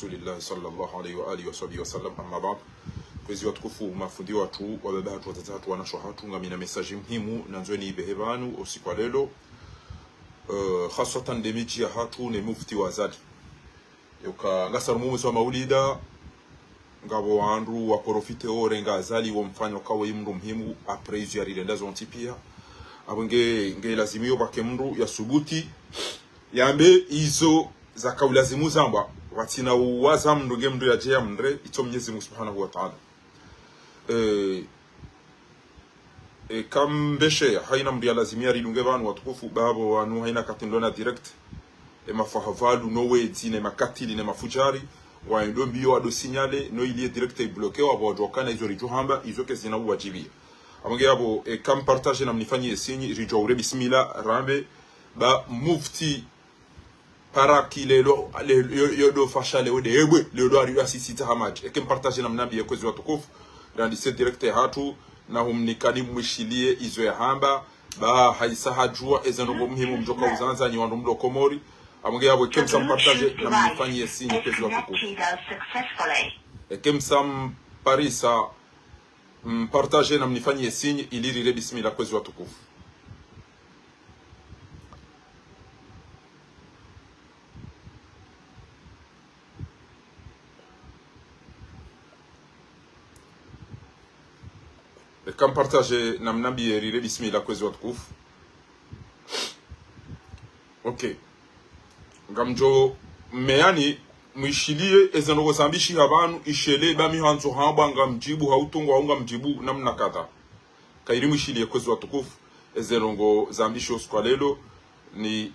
Rasulillah sallallahu alayhi wa alihi wa sallam, amma ba'd. Kwezi watukufu mafundi watu wababa watu watatu wanasho hatu ngamina message muhimu nanzweni ibehebanu usiku wa lelo hasatan demiji ya hatu ne mufti wa Azali yoka ngasar mumu wa maulida ngabo wandu wa profite ore nga Azali wo mfanyo kawe imru muhimu aprezu ya rilenda zonti pia abunge lazimiyo bake mru ya subuti yambe izo za kaulazimu zamba watina uwaza mnduge mndu ya jea mndre ito Mwenyezi Mungu Subhanahu wa Ta'ala kambeshe haina mndu ya lazimia rilunge vanu watukufu babo wanu haina katindona direct mafahavalu nowe zine makatili ne mafujari wa ndo mbiyo ado signale no ilie direct bloqué wa bodokana izo rijuhamba izo kesina uwajibia amonge yabo kam partage na mnifanyie sinyi rijawre bismillah rambe ba mufti para kilelo yodo fashale ode ebwe ledo ari asisita hamaji ekem partage na mnabi yekwezi watukufu ndandise direct hatu na humnikani mwishilie izo ya hamba ba haisa hajua ezanogo muhimu mjoka uzanza ni wandu mdo komori amonge yabo ekem sam partage na mnifanyie sinyi kwezi watukufu ekem sam parisa partage na mnifanyie sinyi ilirire bismillah kwezi watukufu. Kam partage na mnabi erire bismillah kwezi watukufu. Okay. Ngamjo meani mwishilie ezanogo sambishi habanu ishele bami hanzo hamba ngamjibu hautungo haunga mjibu namna kadha. Kairi mwishilie kwezi watukufu ezanogo zambishi oskwalelo ni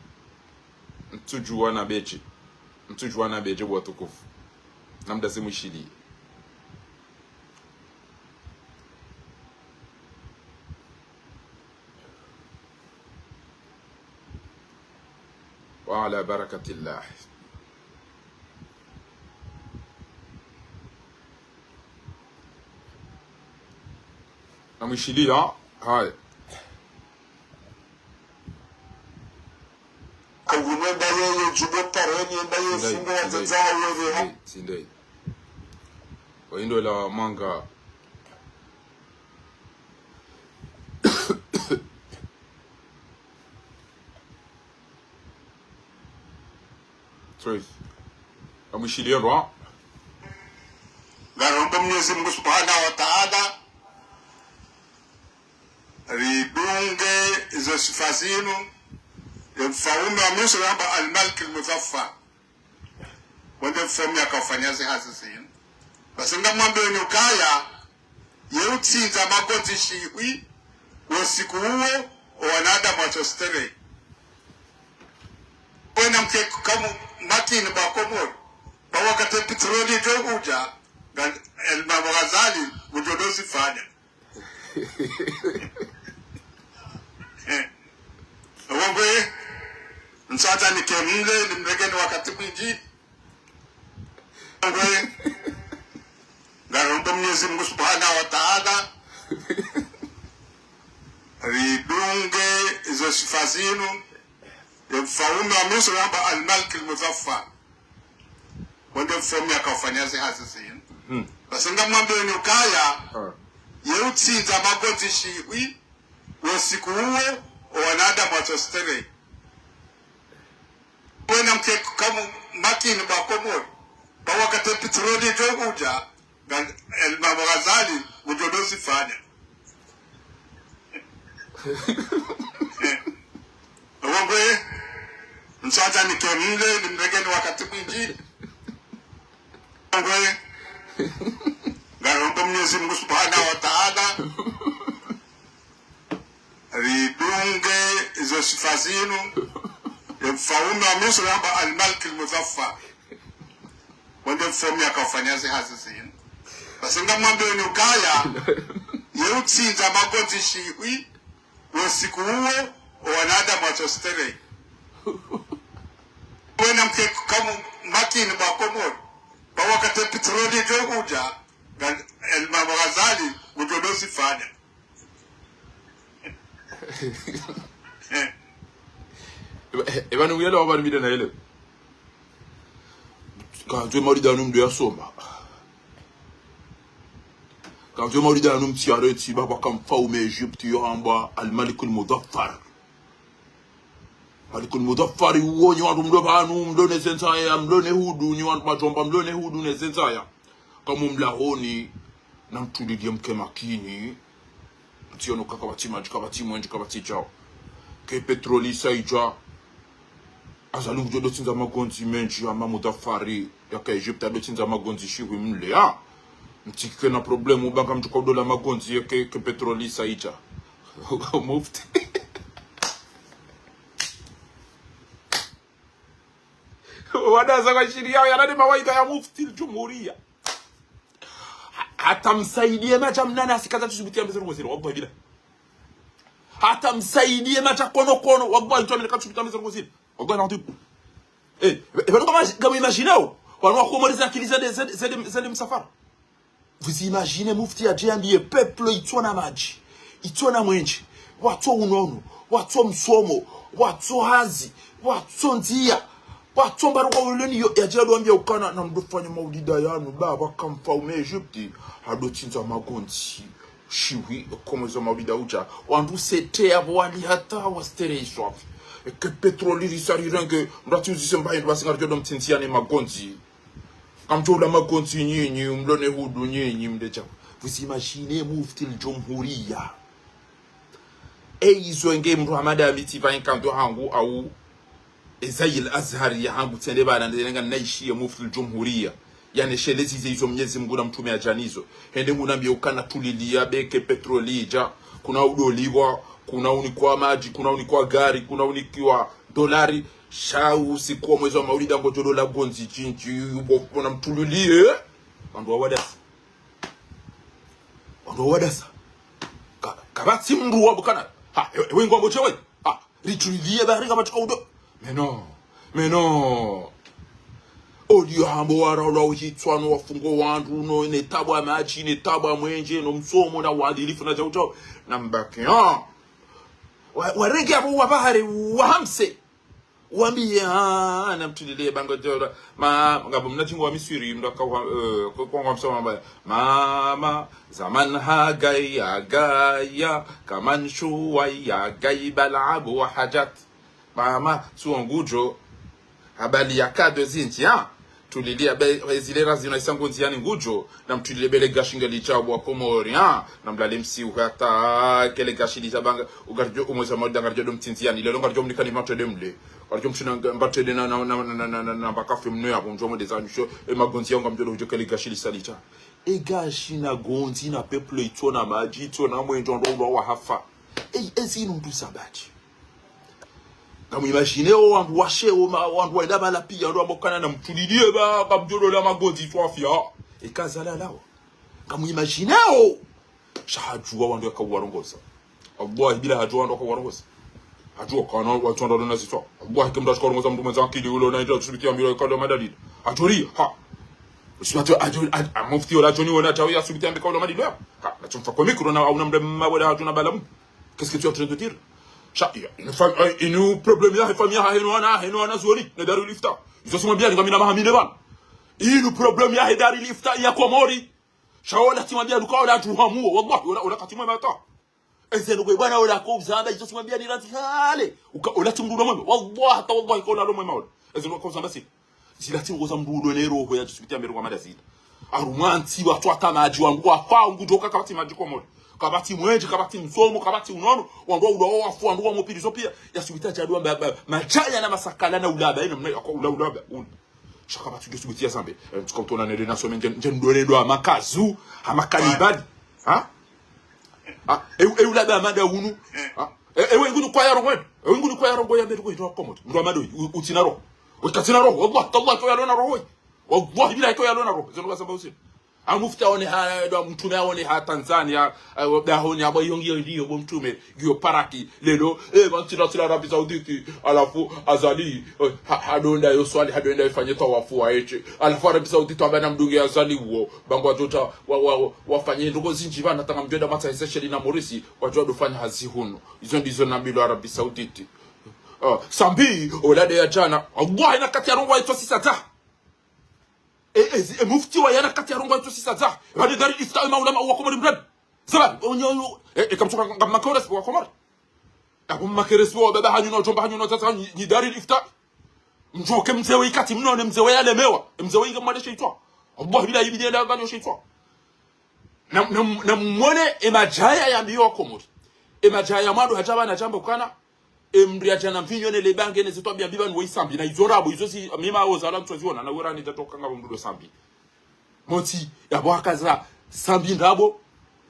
mtujuana beji. Mtujuana beji watukufu. Namdazi mwishilie. وعلى بركة الله. Amwishilia haya kugumenda yeye jubota reni mbaye singo wazazawe wewe sindai waindo la manga amwishilia roa garomba Mwenyezi Mungu Subhanahu wa Ta'ala ridunge izo sifa zinu mfaume wa Musa ramba al-Malik al-Muzaffar wende mfaume akafanyazi hazi zinu basi ngamwambe nyukaya yeutsinza magonzi shiwi wosiku huo wanadamu watostere wena mkeku kamu makini bakomori bawakate petroli joguja Imam Ghazali ujodozi fanya wongwe nsata nikemle nimregeni wakati mwingi wongwe garomba Mwenyezi Mungu Subhanahu wa Ta'ala ridunge izo sifa zinu mfaume wa Musa ramba al-Malik al-Muzaffar wende mfaume akafanyazi hazi zinu basi ngamwambe nyukaya yeutsinza magonzi shiwi wosiku huo wanadamu watostere wena mkeku kamu makini bakomori bawakate petroli joguja Imam Ghazali ujodozi fanya wongwe nsata nikemle nimregeni wakati mwingi wongwe garomba Mwenyezi Mungu Subhanahu wa Ta'ala ridunge izo sifa zinu mfaume wa Musa ramba al-Malik al-Muzaffar wende mfaume akafanyazi hazi zinu basi ngamwambe nyukaya yeutsinza magonzi shiwi wosiku huo wanadamu watostere wena mkeku kamu makini bakomori bawakate petroli joguja Imam Ghazali ujodozi fanya ebanu yelo wabani bidana yelo Kanjwe maulida numdo ya soma. Kanjwe maulida numtiareti baba kamfaume Egypte yohamba al-Malikul Mudaffar. Malikul Mudaffar uonye wantu mdo banu mdone sensaya mdone hudu ni wantu majomba mdone hudu ne sensaya. Kama mlahoni na mtulidie mke makini. Mtiono kakabati maji kabati mwenji kabati chao. Ke petroli saija. Azalungu jodo tinza magonzi menji ama Mudaffari yaka Egypte do tinza magonzi shiwi mle ha. Mtike na problemu banga mtuka dola magonzi yake ke petroli saija. Mufti. Wadaza kwa shiria yanani mawaidha ya mufti al-Jumhuria. Hata msaidie macha mnana asikaza tusubutia mbezero ngozero wallahi bila. Hata msaidie macha kono wallahi tu ameneka tusubutia mbezero ngozero. Wallahi na tupu. Kama imaginao wanwa kumaliza akili zade msafara. Vous imaginez mufti ajiambie peuple itona maji. Itona mwenji. Watu unono, watu msomo, watu hazi, watu ndia. Watu mbaruka uleni yajalo ambia ukana na mdofanya maulida yanu baba kamfaume Egypte hado tinza magonzi shiwi komezo maulida uja wandu sete abwali hata wastere shop ke petroli risari range mratu zisemba ndo basinga rjodo mtinzia ne magonzi kamjola magonzi nyinyi mlone hudu nyinyi mdecha. Vous imaginez mufti al-Jumhuria izo nge mru hamada miti va inkanto hangu au زي الازهر ya hangu tende bana ndenga naishi ya mufti al-Jumhuria yani shelezi zizo Mwenyezi Mungu na mtume ajanizo hende munambia ukana tulilia beke petrolija kuna udoliwa kuna unikwa maji kuna unikwa gari kuna unikiwa dolari shau sikuwa mwezi wa maulida ngojo dola gonzi chinchi yubo na mtululie wandu wadasa kabati mru wabukana ha wengo ngoche we ha ritulilie bari kama tukaudo. Mais non. Audio hambo wara uhitwano wafungo wandu no netabwa maji netabwa mwenje no msomo na wadilifu na jauto na mbaki warege abo wabahari wahamse wambie na mtulile bango jora ngabo mnatingo wa Misiri mdaka kwa msoma mbaya mama zaman gaya kaman shuwa ya gaibalabu wa hajat. Mama suongujo habali ya kado zinti tulilia zilera zinasango nziani ngujo na mtulile bele gashinga lichabu Komori na mlale msi hata kele gashili tabanga ugarjo umoza moda garjo mtinziani lelo garjo mnikani matede mle garjo mshina mbatede na bakafu mno ya bonjo de zanisho magonzi yangu mjolo ujo kele gashili salita gashina gonzi na peuple itona maji itona mwenjo ndo wa hafa ezinu ndusabati. Kama imagine wandu washe wandu waida bala pia ndo abokana na mtulilie ba kabjolo la magonzi twafia ekazala lawo. Kama imagine shahajua wandu akawarongoza Allah bila hajua wandu akawarongoza hajua kana watu ndo na sitwa Allah kimda shikarongoza mtu mwenza akili ulo na ndio tusikia mbilo kalo madalili ajori usiwato ajori mufti wala joni wana tawi asubitia mbika kalo madalili ha na tumfa kwa mikro na au namde mabada hajuna balamu. Qu'est-ce que tu es en train de dire? Inu problème ya famille ha heno zuri na daru lifta izo sema bia ngamina mahamine bana inu problème ya daru lifta ya Komori shaola timambia lukao la tuhamuo wallahi wala katimwa mata ezeno kwa bwana wala ko uzamba izo sema bia ni ranti hale wala timrudo mwema wallahi ta wallahi ko na mwema wala ezeno ko uzamba si silati ngoza mrudo ne roho ya tusipitia mbele kwa madazini arumanti watu atamaji wangu afa ngudoka kabati maji Komori kabati mwenje kabati msomo kabati unono wandu ulo wafu wandu wamopirizo pia yasubita jadwa majaya na masakala na ulaba ino mna kwa ulaba shaka batu gesubitia sambe tukotona nele naso menje ndore do amakazu amakanibadi ulaba amada unu ngunu kwa yarongo ya betu ito komoto ndo amado utinaro ukatinaro wallahi tallahi ko yalona roho wallahi bila ko yalona roho zeno kasamba usi amufta one ha do mtume one ha Tanzania dahoni abo yongio ndio bo mtume gyo paraki lelo bantira tira Arabia Saudite alafu azali hadonda yo swali hadonda ifanye tawafu waeche alafu Arabia Saudite abana mdunge azali wo bango wajota wafanye ndogo zinji bana tanga mjenda mata essentially na Morisi wajua dofanya hazi huno hizo ndizo nambilo Arabia Saudite sambi olade ya jana Allah ina kati ya rongo ito sisata mufti wa yana kati ya rongo yetu sisa za bali dari ifta maulama wa komori mrad sababu onyo kamtoka kama kores wa komori abo makeres wa baba hanyu no jomba hanyu no tata ni dari ifta mjoke mzewe ikati mnone mzewe yale mewa mzewe inga mwade sheitwa Allah bila yibidi la ganyo sheitwa na mwone emajaya ya mbiyo komori emajaya mwado hajaba na jambo kana emria jana mvinyo ne lebange ne zitwa bia biba nwo sambi na izorabo izosi mima ozala mtwaziona na wera ni tatoka ngabo mdudo sambi moti yabo akaza sambi ndabo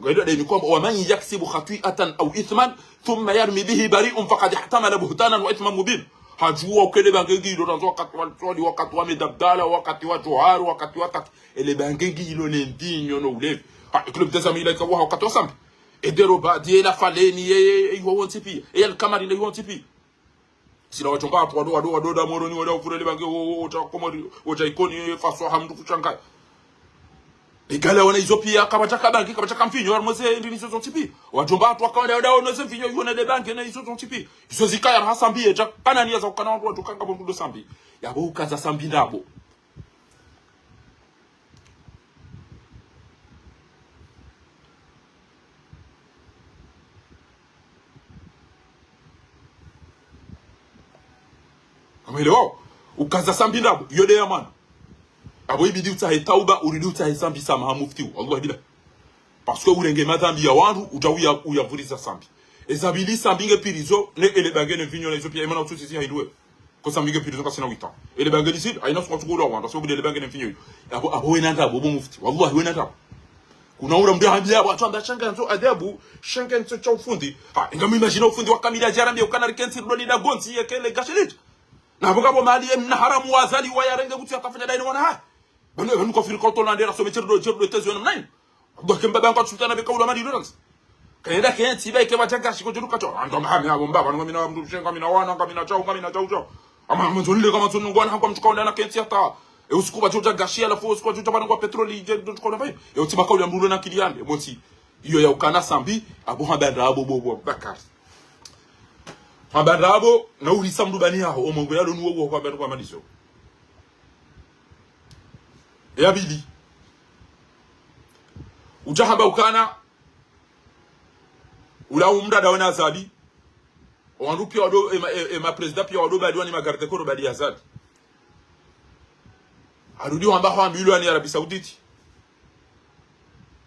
ngoido de ni kwamba waman yaksibu khati'atan aw ithman thumma yarmi bihi bari'un faqad ihtamala buhtanan wa ithman mubin hajua ukele bangengi ilo tanzo wakati wa medabdala wakati wa johar wakati wa ele bangengi ilo ne ndinyo no ulevi club tazamila ikawa wakati wa sambi edero ba die la faleni iwo wontipi el kamari le wontipi sila wachomba hapo wado da moroni wado furele bange ota komori ota ikoni faso hamdu kuchanga igala wana izopia kabachaka bangi kabachaka mfinyo warmose ndini zo tipi wachomba hapo akawa da ono se mfinyo yone de bange na izo tipi izo zikaya na hasambi eja kana niya za kana watu kanga bondo sambi yabo ukaza sambi ndabo Amelewa ukaza sambi ndabo yode ya man abo ibidi utahe tauba uridi utahe sambi sama mufti Allah bila parce que urenge madhambi ya wandu utawia uyavuriza sambi ezabili sambi nge pirizo ne ele bangene vinyo na izopia emana utusi haidwe ko sambi nge pirizo kasina wita ele bangene sid aina so kutugola wandu so ele bangene vinyo abo wena ndabo bo mufti wallahi wena ndabo kuna ura mdia hambia watu amba shanga nzo adabu shanga nzo cha ufundi ngami imagine ufundi wa kamila jarambi ukana rikensi rodi na gonzi yekele gashilit na bugabo mali na haramu wazali wa yarenge kutu atafanya daini wana ha bano ko firi ko to landera so meterdo tezo na nine donc mbaba ko sultana be kawla mali dorans kaenda kenti ba ke bataka shiko juruka to ando mahami abo mbaba ngami na mdu shenga mina wana ngami na chao ama mzonile kama tunu ngwana hanko mtukaona na kenti hata usikuba chuta gashia la fo chuta bana kwa petroli je ndo tukona bai utima kawla mdu na kiliande moti iyo ya ukana sambi abo habanda abo bobo bakar Habarabo na uhisa mdubani yaho omongo yalo nuwo kwa bantu kwa malizo ya bili ujahaba ukana ula umdada wana azadi wandu pia wado ema president pia wado badi wani magarde koro badi azadi arudi wamba kwa mbilu ni Arabi Sauditi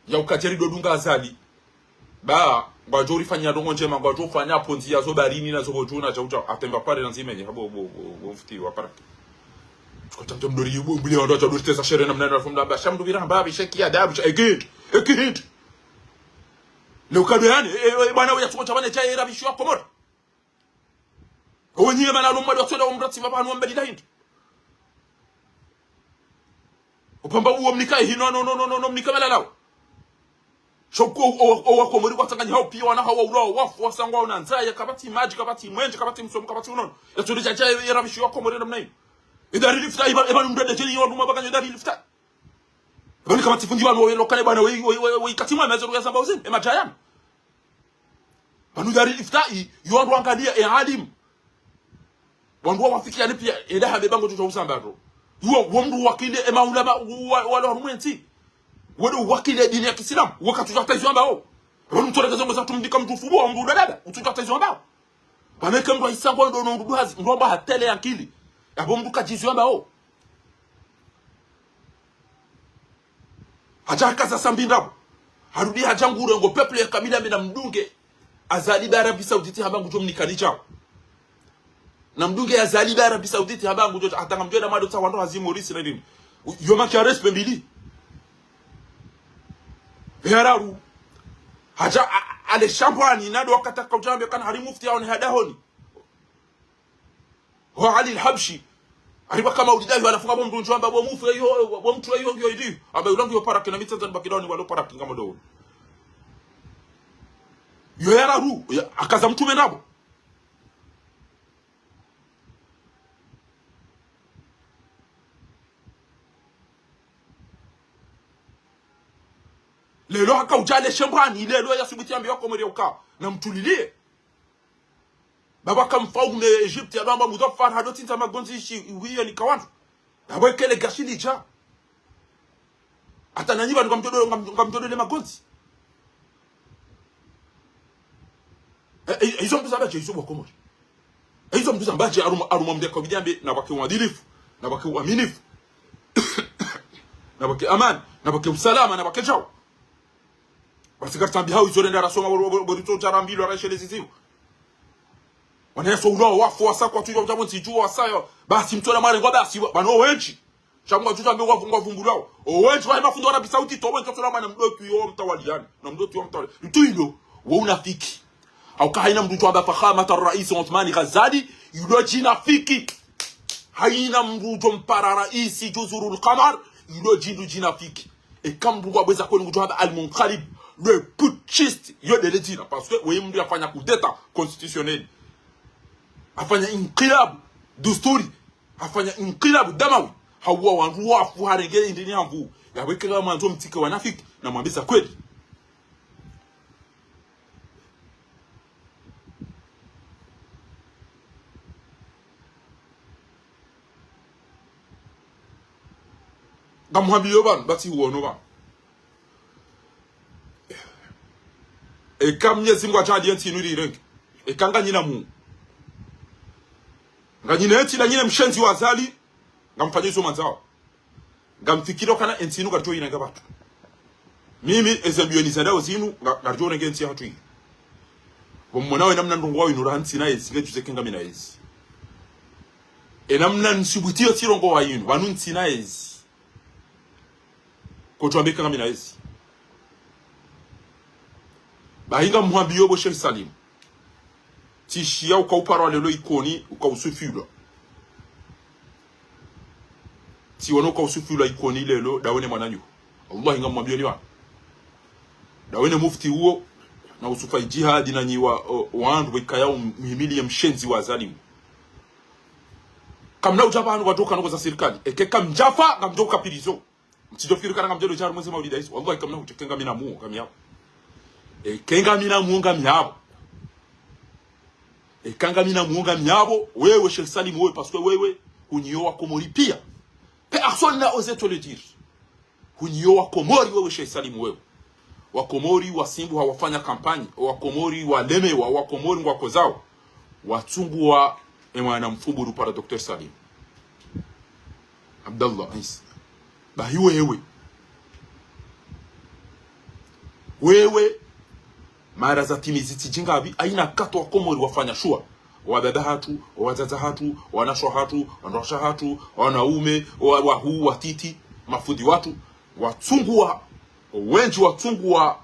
ya ukateri dodunga azadi ba ngajori fanya dongo njema ngajori fanya ponzi ya zo barini na zo bojuna cha atemba pale na nzimenye habo mufti wa paraki tukatamta mdori yubu mbili ndo cha dortesa shere na mnana fumda ba shamdu bira mbabi sheki adabu cha ekid leo kadani bwana wewe tuko tabane cha Arabi shwa komor wenyewe mana lumba wa soda umrati baba anu mbadi dahind upamba uo mnikai hino no mnikamela lao shoko o komori kwatanganya hao pia wana hawa uro wafu wasangwa una nzaya kabati maji kabati mwenje kabati msomo kabati unono ya tudi cha Arabi shwa komori namna hiyo idari lifta iba mdede teni yo nduma bakanyo idari lifta bali kama tifundi wanu wewe lokale bwana wewe katima mazeru ya samba uzini ema tayam banu idari lifta yo ndo angalia alim wandu wafikia ni pia ida habe bango tuto usamba ndo yo mdu wakile ema ulama wala rumenti wewe wakile dini ya Kiislamu wakati tutataizwa mbao wewe mtore kazo mza tumdika mtu fubo mdu dada ututataizwa mbao bana kama isangwa ndo ndo hazi ndo ba hatele akili abo mdu kajizwa mbao hajaka za sambindabo harudi hajangure ngo peple kamila mina mdunge azali Arabi Sauditi habangu jo mnikani chao na mdunge azali Arabi Sauditi habangu jo atanga mjona mado ta wando hazimu risi na nini yoma kia respe mbili Heraru haja ale shambani nado wakata kaujambe kana hari mufti au ni hadahoni wa Ali al-Habshi ariba kama udidahi wanafunga bomdu njamba bo mufu yo bo mtu yo idi ambaye ulangi yo para kina mitazan bakidoni walo para kinga modo yo Heraru akaza mtume nabo lelo haka ujale shambani lelo ya subiti ambi wako mwere uka na mtulilie baba kamfaume Egypte ya bamba mudafar hadoti nta magonzi ishi hiyo ni kawantu baba kele gashili cha Hata nanyiba ngamtodole magonzi. Hizo mtu zambaje hizo Komori. Hizo mtu zambaje arumamde kwa bidambe na baki uadilifu, na baki uaminifu. Na baki amani, na baki usalama, na baki jao. Basi katambi hao hizo nenda rasoma borito charambilo arashelezi zivu. Wanayeso ulo wafu wasako tujo mtabonzi juo wasayo basi mtona mare ngo basi bano wenchi chamwa tujo ambe wavungwa vumbulao wenchi wa mafundo na bisauti tobo ntotola mana mdotu yo mtawaliani na mdotu yo mtawali mtuindo wa unafiki au kaina mtu amba fakhamata rais Othmani Ghazali yudo jina fiki haina mtu mpara rais Juzurul Qamar yudo jina fiki et comme vous avez besoin de amba al-Munqalib le putschiste yo de le parce que oui mtu afanya coup d'état constitutionnel afanya inqilab dusturi afanya inqilab damawi hawa wangu wafu harengele ndini yangu yaweke kama mwanzo mtike wanafiki na mwambisa kweli gamhabiyo ban bati uono ba e kamye zingwa chadi ntinuri rengi e kanga nyina mu nganyine eti na nyine mshenzi wa Azali ngamfanyia hizo manzao ngamfikiro kana entinu gato ina ngabatu mimi ezebioni zadao zinu ngarjo ngenti hatu yi bomonawe namna ndongo wawe nuranti na yezi ngejuze kenga mina yezi namna nsubutio tirongo wa yinu wanunti na yezi ko tuambe kenga mina yezi bahinga muhambiyo bo Sheikh Salim tishia ukaupara lelo ikoni ukausufula ti wono ukausufula ikoni lelo dawene mwananyu Allah inga mwambio liwa dawene mufti huo na usufa jihad na nyiwa wandu wikaya mhimili ya mshenzi wa Zalimu kamna ujaba watoka noko za serikali ekeka mjafa ngamdoka pilizo mtijofiri kana ngamjelo jaru mwezi maulida hizo wallahi kamna utekenga mina muo kamyao kenga mina muonga myabo kanga mina muonga myabo wewe Sheikh Salim wewe parce que wewe hunioa Komori pia personne n'a osé te le dire hunioa Komori wewe Sheikh Salim wewe wa Komori wa Simbu hawafanya kampani wa Komori wa Leme wa Komori ngwako zao watungu wa mwana mfumburu para Dr. Salim Abdallah Ais bahiwe wewe mara za timiziti jingabi aina kato wa Komori wafanya shua wababa hatu wazaza hatu wanashwa hatu wanasha hatu wanaume wahu watiti mafudi watu watungua wenji watungua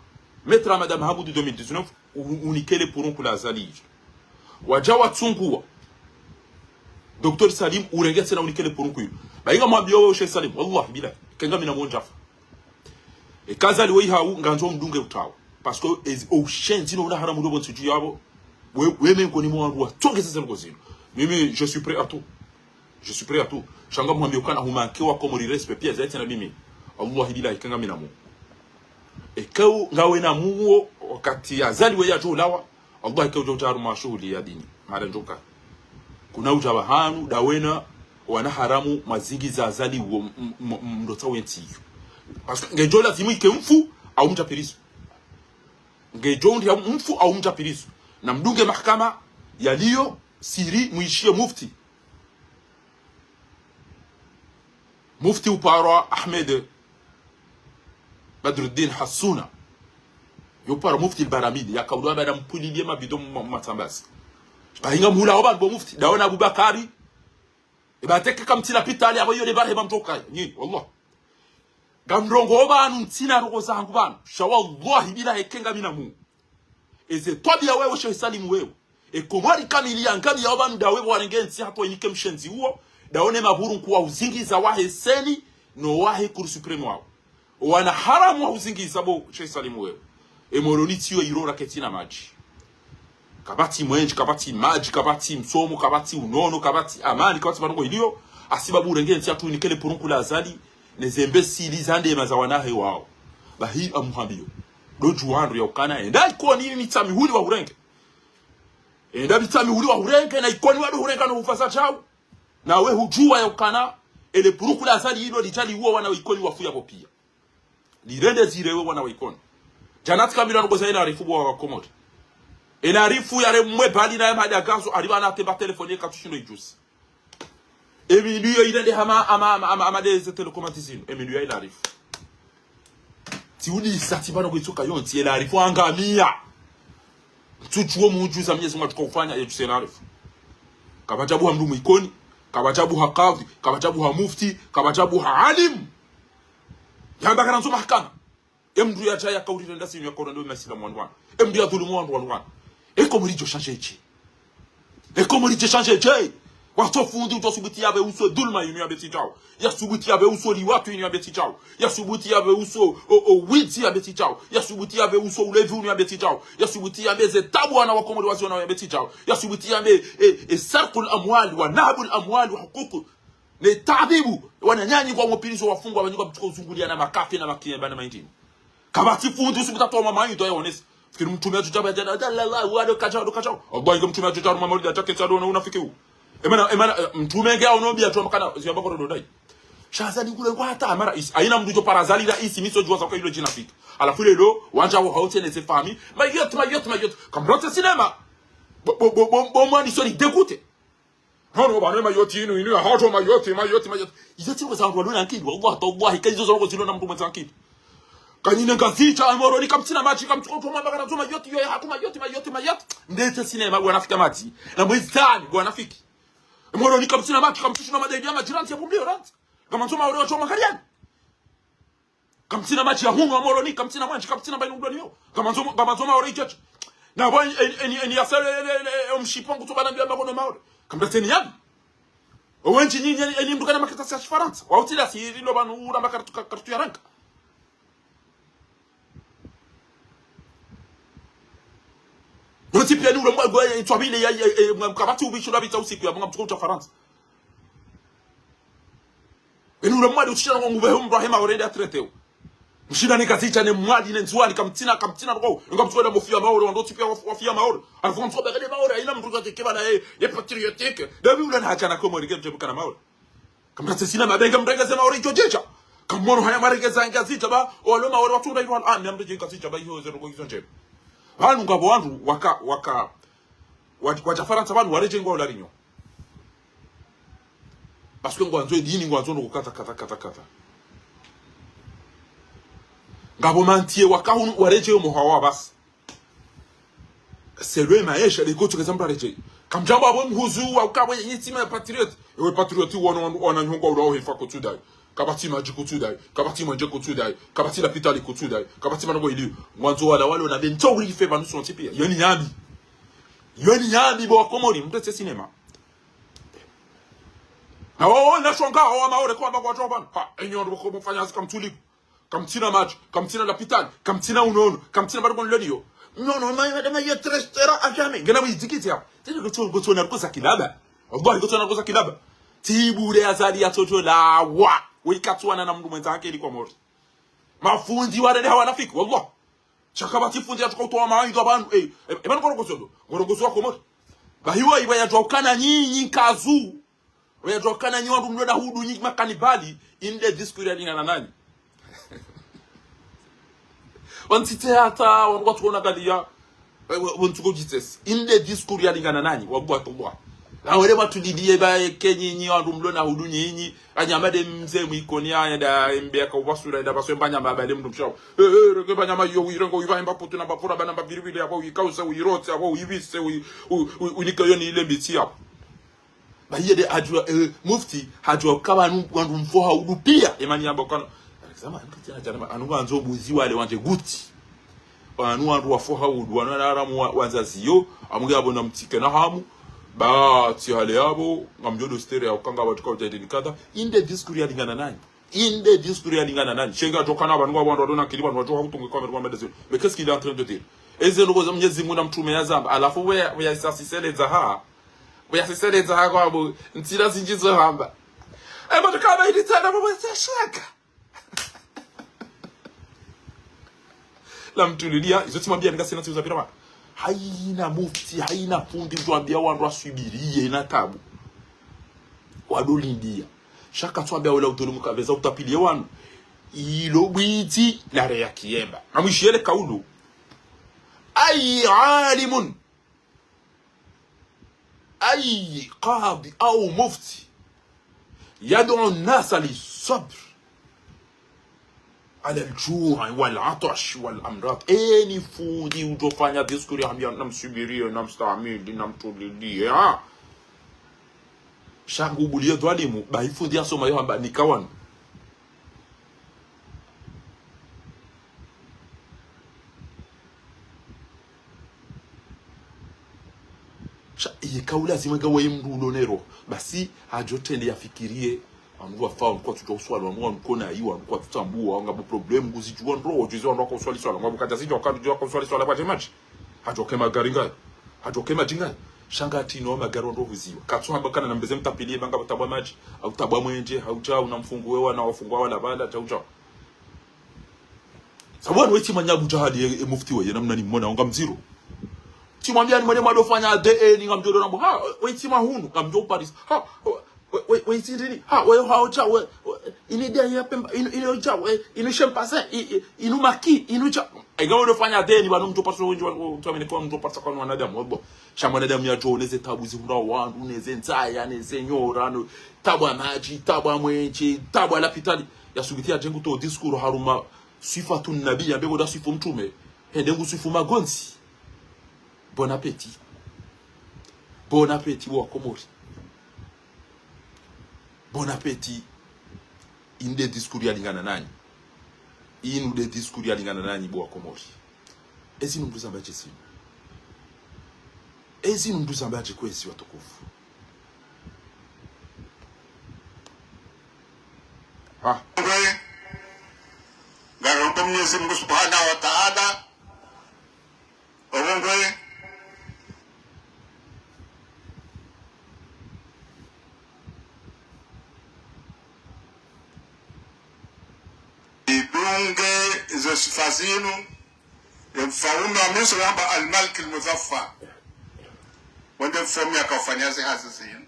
metra madame Hamoudi 2019 unikele pour un Azali waja watungua Dr. Salim urengetse na unikele pour un bainga mwambio Sheikh Salim wallahi bila kenga mina monjafa Kazali wei hau nganzo mdunge utawa parce que au chien dino na haramu dobo tsuju yabo we men koni mo wa tonge sasa ngozino mimi je suis prêt à tout shanga mwambie kana humanke wa Komori respect pia zaiti na mimi Allah billahi kanga mina mu ekau ngawe na muo wakati Azali we yajo lawa Allah ekau jotaru mashuhuli ya dini mara ndoka kuna ujaba hanu dawena wana haramu mazingi za Azali mndota wenti parce que ngejola zimu ikemfu au mtapirisu ngejondi ya mfu au mtapirisu na mdunge mahakama yaliyo siri muishie mufti upara Ahmed Badruddin Hassuna yopara mufti al-Baramidi yakawdwa bada mpulilie mabido matambasi bahinga mula oba bo mufti daona Abubakari ibateke kamtila pitali abo yole barhe bamtoka nyini wallah gamrongo oba ntina rogo zangu bana shawallahi bila hekenga mina mu eze tobia wewe Sheikh Salim wewe Komori kamilia ngabi ya oba ndawe warengenzi hapo inike mshenzi huo daone maburu kuwa uzingiza wahe seni no wahe kuru supreme wao wana haramu wa uzingiza bo Sheikh Salim wewe emoroni tiyo irora ketina maji kabati mwenji kabati maji kabati msomo kabati unono kabati amani kabati banongo iliyo asibabu urengenzi hapo inikele porunku la Azali nezembe sili zande mazawanahe wao bahi amuhambiyo doju wandu ya ukana enda ikoni ni mitami huli wa urenge enda mitami huli wa urenge na ikoni wadu urenge no ufasa chao na we hujua ya ukana ele puruku la Azali hilo litali huo wana ikoni wafuya bopia lirende zirewe wana waikoni janati kamila ngoza ina arifu wa Komori ina arifu yare mwe bali na yamadi agazo aliba na temba telefoni katushindo ijusi eminuyo irende ama deze telekomandizino eminuyo ina arifu tiuni isati bano kwitoka yonti ina arifu angamia tuchuo muujuza mnyezi mwa tukufanya yetu sena arifu kabajabu hamdu mwikoni kabajabu hakadhi kabajabu hamufti kabajabu haalim yamba kana nzoma hakana emdu ya chaya kauri nda sinyo yakona ndo masila mwanwana emdu ya dhulumu wanwana Komori jo changer chi Komori jo changer chi wato fundi utosubuti yabe uso dulma yinu yabe tijao ya subuti yabe uso liwatu yinu yabe tijao ya subuti yabe uso witi yabe tijao ya subuti yabe uso ulevi yinu yabe tijao ya subuti yabe zetabu wana wakomori wasiona yabe tijao ya subuti yabe sarqul amwali wa nahbul amwali wa huquq ne tabibu wananyanyi kwa mopilizo wafungwa banyuka mtuko uzungulia na makafi na makiemba na maindini kabati fundi usubuta to mama yito yaonesa fikiri mtume ajujaba jana la wado kachao ogwa ingo mtume ajujaba mama yito atake sado na unafiki huu emana mtume ngea onobia tu makana ziyamba ko dodai shazani kule kwa hata amara isi aina mdujo parazali la isi miso jua kwa hilo jina fika alafu lelo wanja wa hote ne se fami mayot kamrote cinema bo mwani sori dekute hono bana mayoti inu ya hoto mayoti izati kwa zangu walona akili wallahi kazizo zongo zilo na mtu mwenza akili kanine ngazicha amoro ni kamtina machi kamtuko mama kana tuma yoti yo hakuma yoti ndete cinema bwana fika maji na mwizani bwana fiki moro ni kamtina machi kamtushina madai ya majiranti ya bumbio rant kama tuma ore choma kariani kamtina machi ya hungo moro ni kamtina machi kamtina bainu ndoni yo kama tuma ore jeje na bwa eni asale mshipongo to banambia makono maore kamdateni yabi owenji nyinyi eni mdukana makata ya Faransa wautila si ndo banu ura makartu ya ranka Noti pia nule mwa itwabile ya mkabati ubisho la bita usiku ya mga mtukuta Faransa. Nule mwa ushira ngo ngube Ibrahim already atreteo. Mshida ni kazicha ne mwadi ne nzwani kamtina ngo ngamtwela mofia maoro ndoti pia wafia maoro. Alifon tsoba gade maoro ina mtu zote keba na ye patriotique. Dabi ula na hachana kwa mwari kemje bukana maoro. Kamrata sina mabenga mrenga sema maoro ijojecha. Kamono haya marenge zanga zita ba walo maoro watunda ilo an ambe kazicha ba hiyo zero kwa nje. Hanu ngabo wandu waka Faransa bantu wareje ngo larinyo parce que ngo anzo dini ngo anzo kata ngabo mantie waka hunu wareje mo hawa bas c'est le maisha les goto exemple wareje kamjambo abo mhuzu wakabwe yitima patriote ewe patriote wana nyongo uro hefa ko tudai kabati maji kutudai kabati manje kutudai kabati la pitali kutudai kabati mango ili mwanzo wala wale na bento uri fe banu son tipia yoni yami bo Komori mtese cinema na wao na shonga wao maore kwa bagwa joban ha enyo ndo ko mfanya kamtuli kamtina maji kamtina la pitali kamtina unono kamtina bargon lelio no ma yetrestera ajame gana bizikiti hapo tena goto na kosa kilaba wallahi goto na kosa kilaba tibure azali ya toto la wa wikatwana na mndu mwenzake ilikuwa mori mafundi wale hawanafiki wallahi chakabati fundi atukotoa maango abantu bana ngorogozo wako mori bahiwa iba yatokana nyinyi kazu yatokana nyinyi wandu mloda hudu nyinyi makanibali inde discours ya lingana nani wantite hata watu wanagalia wantuko jites inde discours ya lingana nani wabwa na wale watu didie ba kenyinyi wandu mlona hudu nyinyi anyamade mzee mwikoni aya da mbea ka wasura da baso mbanya mabale mndu mshao rege banyama yo wirengo wiva mba putu na bapura bana mbiribili abo wikausa wirote abo wivise unikayoni ile mbiti hapo bayede ajwa mufti hajwa kaba wandu mfoha hudu pia imani yabo kana akisema anataka anu anzo buzi wale wanje guti anu wandu wafoha hudu wanaramu wanzaziyo amuge abo na mtike na hamu ba ti hale yabo ngamjodo stereo ukanga batuka utaidikada inde discours ya lingana nani shenga tokana abantu abantu wadona kiliba watu hakutunga kwa mwa medezi mais qu'est-ce qu'il est en train de dire eze ngoza mnyezi mungu na mtume yazamba alafu we yasiseleza ha kwa abo ntira zinjizo hamba batuka ba idi tana baba shaka la mtulilia izo timambia nikasema tuza pirama haina mufti haina fundi tuambia wandu asubirie na tabu wadolindia shaka tuambia wala utolimuka veza utapilie wanu ilo bwiti la reya kiyemba amwishiele kaulu ay alimun ay qadi au mufti يدعو الناس للصبر على الجوع والعطش والامراض اني فودي وجوفانيا ديسكوري ambia namsubirie namstamili namtulilie shangu bulie twalimu baifundi asoma yo amba nikawan kaula zimega wa imrulo nero basi ajotende yafikirie amwa fa kwa tutoswala amwa nkona yiwa kwa tutambua ngabo problem nguzijua ndo jizo ndo kwa swali swala ngabo kata sijo kwa swali swala kwa match hajoke magaringa hajoke majinga shangati no magaro ndo vuziwa katswamba kana nambeze mtapilie banga butabwa maji au tabwa mwenje hauja unamfunguwe wana wafungwa wala bala tauja sabwana wechi manyabu jahadi mufti we namna ni mbona ngamziro timwambia ni mwenye madofanya DN ngamjodo nambo ha wechi mahunu ngamjo Paris ha wechi ndini ha we hauja we inidia ya pemba inoja we inushempasa inumaki inuja Ega unafanya deni bado mtu paso wengi watu kwa mtu paso kwa wanadamu wabo shamba wanadamu ya jo neze tabu zihunda wandu neze nzaya neze nyora no tabu amaji tabu amwenje tabu alapitali yasugitia jengo to diskuru haruma sifatun nabii ambego da sifu mtume hendengu sifu magonzi bon appétit wa komori bon appétit inde diskuru yalingana nani inu de diskuri alingana nani bo akomori ezi nunduza mbaje sinu ezi nunduza mbaje kwezi watukufu Garomba Mwenyezi Mungu Subhanahu wa Ta'ala Omongwe izo sifazinu mfaume wa Musa wamba al-Malik al-Muzaffar wende mfomi akafanyaze hazi zinu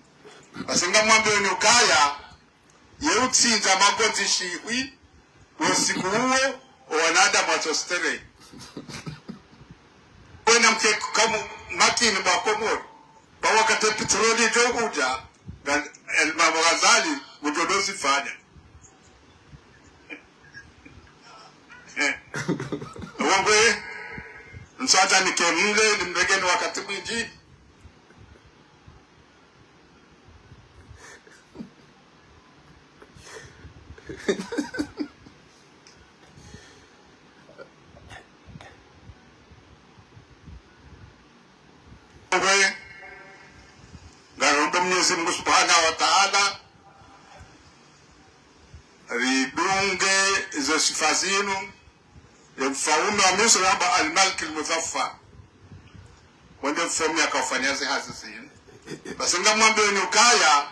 basinga mwambe nyukaya yeutsinza magonzi shiwi wosiku huo wanadamu watostere wena mke kama makini bakomori bawakate petroli joguja Imam Ghazali mujodosi fanya Wangwe msata nikemule nimregeni wakati mwingi Wangwe Garomba Mwenyezi Mungu Subhanahu wa Ta'ala ridunge izo sifa zinu mfaume wa Musa wamba al-Malik al-Muzaffar wende mfomi akafanyaze hazi zinu basinga mwambe nyukaya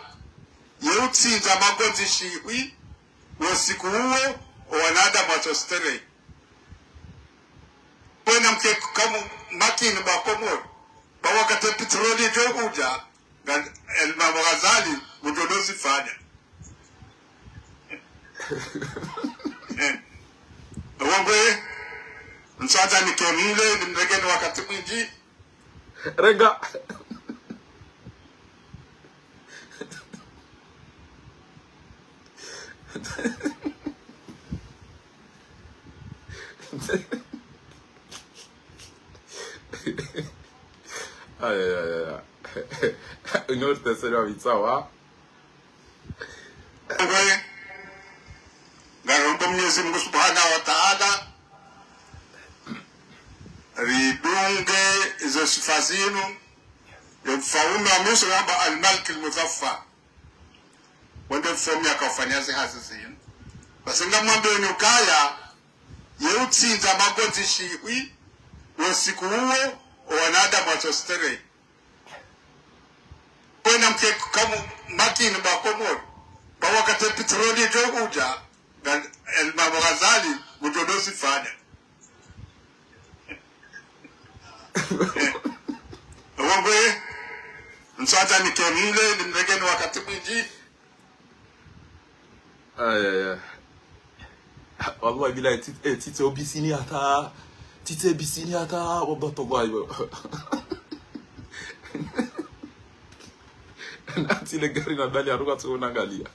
yeutsinza magonzi shiwi wosiku huo wanadamu watostere wena mke kama makini bakomori bawakate petroli joguja Imam Ghazali mujodosi fanya Wangwe msata nikemule nimregeni wakati mwingi Rega ay no te será vitsawa Wangwe Garomba Mwenyezi Mungu Subhanahu wa Ta'ala ridunge izo sifa zinu mfaume wa Musa wamba al-Malik al-Muzaffar wende mfomi akafanyaze hazi zinu basinga mwambe nyukaya yeutsinza magonzi shiwi wosiku huo wanadamu watostere wena mke kama makini bakomori bawakate petroli joguja Imam Ghazali mujodosi fanya Wangwe msata nikemule nimregeni wakati mwingi ay wallahi bila tite obisini hata tite bisini hata wallahi nati ile gari na ndani aruka tu unaangalia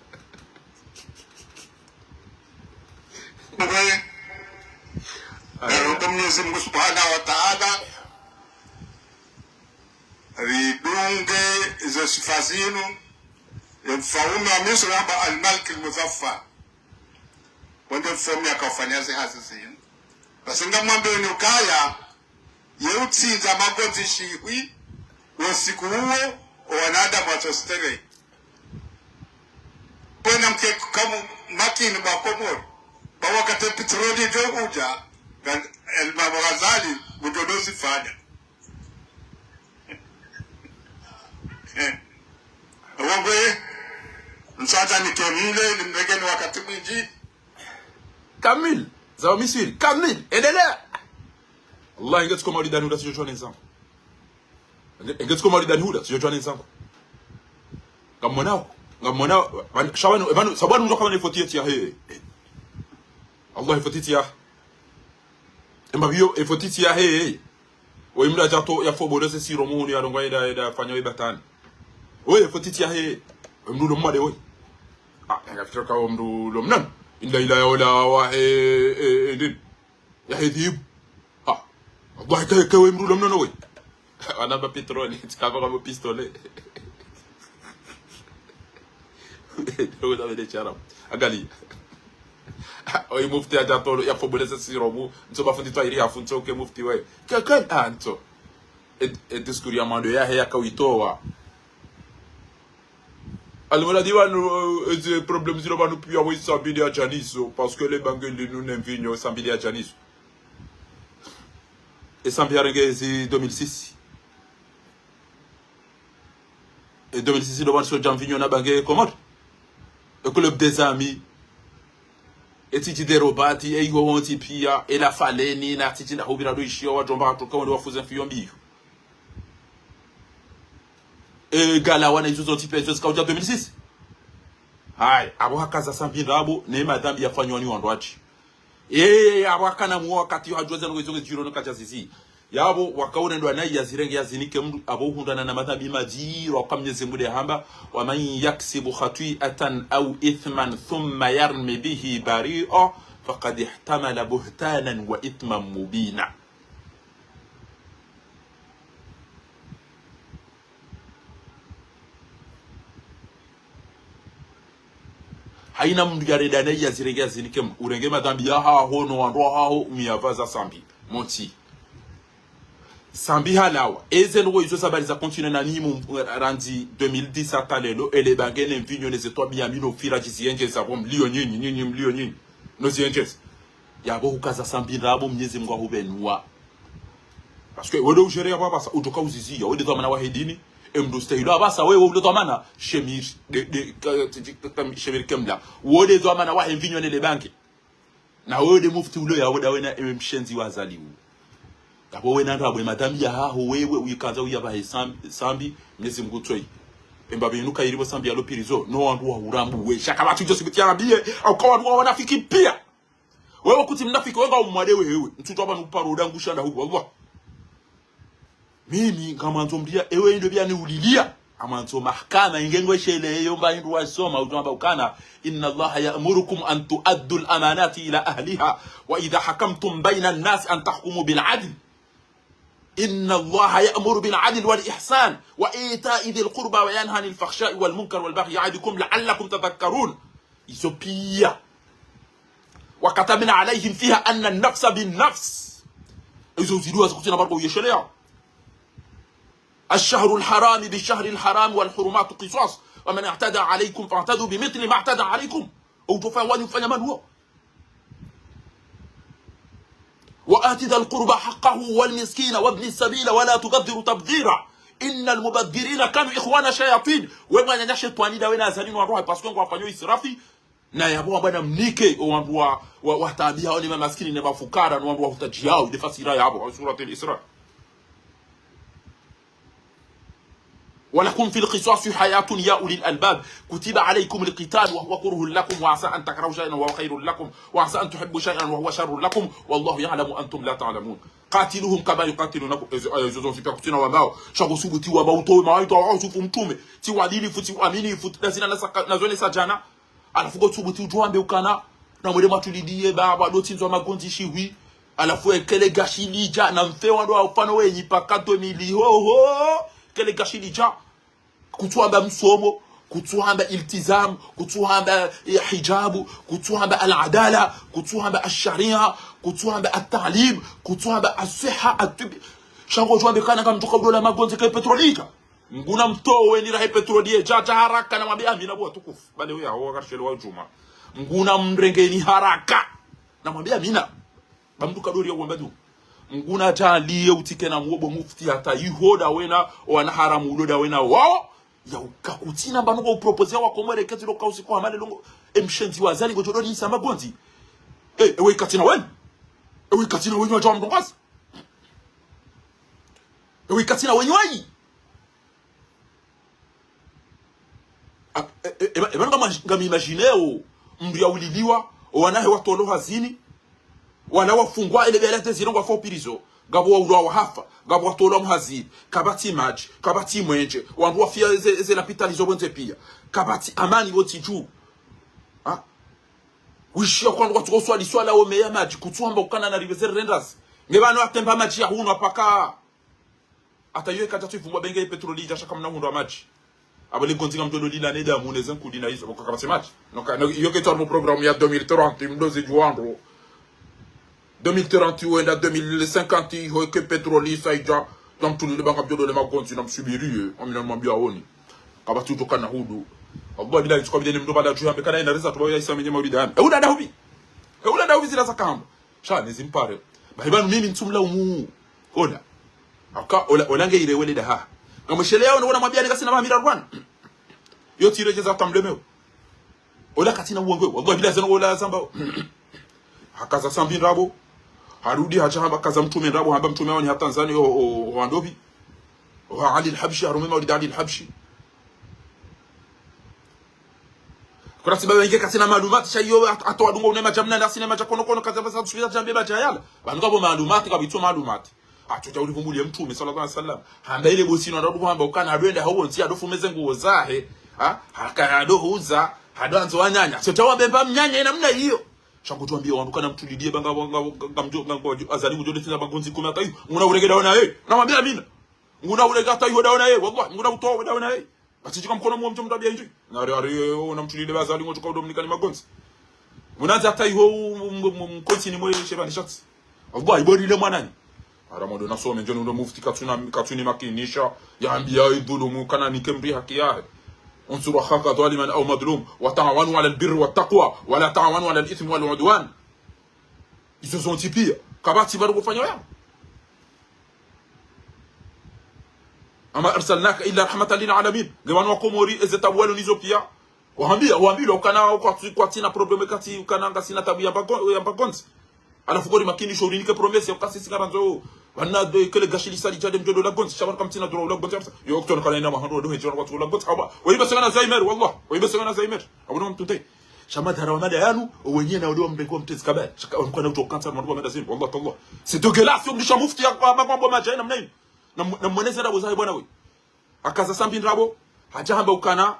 Mwenyezi Mungu Subhanahu wa Ta'ala ridunge hizo sifa zenu ya mfalme wa Misri hapa al-Malik al-Muzaffar wende mfalme akafanya hazi zenu basi ngamwambie ni ukaya yeutsinza magonzi shiwi usiku huo wanadamu watostere pona mke kama makini bakomoro bawa kate petroli jo uja el-Imam Ghazali mudodozi fanya Wangwe msata ni Kamile ni mregeni wakati mwingi Kamil za Misri Kamil endelea Allah ingetiko maulida huda sijojua nenzangu ingetiko maulida huda sijojua nenzangu ngamonao shawanu ebanu sabanu ndo kama nifotiti ya he Allah ifotiti ya embabio ifotiti ya he Oimda jato ya foborese si romuni ya rongo ida fanya ibatani oye fotiti ya he mdulo mmade oye ngafikira kwa mdulo mnan illa ila wala wa ndin ya hedib Allah kawe mdulo mnan oye anaba petroli tikava kama pistole ndio wale chara angalia oye mufti ya jato ya foborese si romu nsoba fundi twa iri hafunto okay mufti we kakan anto discours ya mando ya he akawitoa Almola diwanu eze problème zilo banu pia we sambili ya janiso parce que les bangeli nous n'envignons sambili ya janiso et sambili ya rengezi 2006 et 2006 lo banu so janvinyo na bangé comment le club des amis et titi de robati e igo wonti pia e la faleni na titi na hobira do ishio wa jomba to kawo wafuza fiyombi e gala wana izo tipe ezo ska 2006 hai abo hakaza sambinda abo ne madam ya fanywa ni wandwachi abo akana mu wakati hajoza ngo izo jiro no kacha sisi yabo wakaona ndo anayi yazirenge yazinike mdu abo hundana na madhabi majiro wakamnyeze mude hamba wa man yaksibu khati'atan aw ithman thumma yarmi bihi bari'a faqad ihtamala buhtanan wa ithman mubina haina mdu yaredana yazirenge yazinike urenge madhambi ya hono wando hao umiyavaza sambi monti Sambi halawa ezengo izo sabaliza continue na nimu randi 2010 atalelo ele bangene mvinyo nezetwa biamino fira jizienje sabo mlio nyinyi mlio nyinyi no zienjes yabo ukaza sambi rabo mnyezi Mungu ahubenwa parce que wewe ujere yabo basa utoka uzizia wewe ndo maana wahedini emdo stehilo basa wewe ndo maana shemir de shemir kemla wewe ndo maana wahemvinyo nele banki na wewe de mufti ulo ya wewe na mshenzi wazaliu Kabo we nanda abwe madami ya haho wewe uyikaza uyabahe sambi Mwenyezi Mungu toi emba binuka iribo sambi ya lopirizo no wandu wa urambu we shaka batu jose bitiarabie au kwa wandu wanafiki pia wewe kuti mnafiki wenga umwade wewe mtuto aba nuparo dangu shanda huko Allah mimi kama nzombia ewe ndo bia ni ulilia ama nzo mahkama ingengo shele yomba ndu wasoma ujamba ukana inna Allah ya'murukum an tu'addu al-amanati ila ahliha wa idha hakamtum bayna an-nas an tahkumu bil 'adl إن الله يأمر بالعدل والإحسان وإيتاء ذي القربى وينهى عن الفحشاء والمنكر والبغي يعظكم لعلكم تذكرون إثيوبيا وكتبنا عليهم فيها أن النفس بالنفس إذا سكتنا برضو يشريع الشهر الحرام بالشهر الحرام والحرمات قصاص ومن اعتدى عليكم فاعتدوا بمثل ما اعتدى عليكم أو تفاوضوا فنمن هو وآت ذا القربى حقه والمسكين وابن السبيل ولا تبذروا تبذيرا إن المبذرين كانوا إخوان شياطين وما ننشط توانيدا ونا زالين وروح باسكون kwa fanyo israfi na yabo bana mnike wandu wa tabia wale maskini na mafukara na wandu wa utajiao defasira yabo sura al-Isra ولكم في القصاص حياة يا أولي الألباب كتب عليكم القتال وهو كره لكم وعسى أن تكرهوا شيئا وهو خير لكم وعسى أن تحبوا شيئا وهو شر لكم والله يعلم أنتم لا تعلمون قاتلوهم كما يقاتلونكم zipia wabao shagosubu ti wabao to maito ausufu mtume ti wadili futi amini futi lazina na zone sajana alafu gosubu ti utuambe ukana na mwede matulidie baba do tinzo magonzi shiwi alafu ekele gashilija na mfewa ndo aufano wenyi pakato mili ho kele gashilija kutuamba msomo kutuamba iltizam kutuamba hijabu kutuamba al-adala kutuamba ash-sharia kutuamba at-ta'lim kutuamba as-sihha at-tib shango tuambe kana kama mtoka dola magonzi kwa petrolika nguna mtowe ni rahe petrolie jaja haraka na mwambia mimi nabo tukufu bale wewe hao wakashele wa juma nguna mrengeni haraka na mwambia mimi bamdu kadori ya uambadu nguna talie utike na mwobo mufti hata yihoda wena wana haramu uloda wena wao ya ukakutina mbanu kwa upropozea wakomore kati loka usiko hamale longo emshenzi wazali ngojodori nisa magonzi ewe katina wen ewe katina wenyu wa jawa mdongasi ewe katina wenyu waji ebanu ngami imagineo mri ya uliliwa wanahe watolo hazini wana wafungwa ele belete ziro ngwa fopirizo gabo wa wahafa gabo watolo mhazini kabati maji kabati mwenje wandu wafia ze lapitalizo bonze pia kabati amani woti juu wishia kwa watu oswali swala o meya maji kutuamba ukana na rivezere renders ngebano atemba maji ya huno apaka atayoe kata ifungwa benge petroli jasha kama na hundo wa maji abale kontinga mtodo lila neda muneza nkudina hizo kwa kabati maji no yoke tormo programme ya 2030 mdoze juandro 2030 ou 2050 ho que pétrole ça ija donc tout le banque de ma compte na msubiri amina mwambia aoni kaba tu tokana hudu Allah bila tukwa bideni mdo bada tuambe kana ina reza tubayo isa menye mawidani udada hubi zila zakamba sha nizimpare bahibanu mimi ntumla umu ola aka olange ile wele daha ngamshele yao unaona mwambia nikasina mamira rwan yote ile jeza tamlemeo ola katina uongo wallahi bila zeno ola zamba hakaza sambi rabo harudi hachamba kaza mtume rabo hamba mtume wao ni hapa Tanzania wa ndobi wa Ali al-Habshi arumema wa Ali al-Habshi kwa sababu yake kasina malumati shayo atwadunga unema jamna na sinema cha kono kaza basa tusubira jambe ba tayala bantu malumati kabito malumati atuja ulivumbulie mtume sallallahu alaihi wasallam hamba ile bosino ndo hamba ukana adwenda hawo nti adofumeze nguo zahe hakado huza hadanzo wanyanya sio tawabemba mnyanya ina mna hiyo shango tuambie wandukana mtulidie banga azali mujode tena bagonzi kuma tayi nguna uregeda ona na mwambia mina nguna uregeda tayi hoda ona wallahi nguna utoa hoda ona batijika mkono mwa mtu mtabia inji na ona mtulidie bazali ngotoka udomnikani magonzi munaza tayi ho mkonti ni mwe shebani shots wallahi bodi ile mwanani aramodo nasome njoni ndo mufti katuni makinisha yaambia idhulumu kana nikemri haki yake انصروا اخاك ظالما او مظلوم وتعاونوا على البر والتقوى ولا تعاونوا على الاثم والعدوان. Ils se sont tipis kabati bado kufanya yao ama arsalnaka illa rahmatan lil alamin ngamano komori ezetabwalo nizo pia waambia ukana kwa tina probleme kati ukana sina tabu ya bagonzi alafu gori makini shourini ke promesse ukasi sikaranzo wana de kele gashili sali jade mjodo la gonzi shaban kamtina dro la gonzi yo okton kana ina mahando do hejona watu la gonzi aba waiba sana zaimer wallah waiba sana zaimer abuna mtunte shama dara wamada yanu wenyewe na wale wambengo mtezi kabla kwa na kansa mwandu wamenda zimbo wallah Allah c'est dégueulasse mdisha mufti ya mambo majaina mnaini na mweneza rabo zai bwana wewe akaza sambi ndrabo hajamba ukana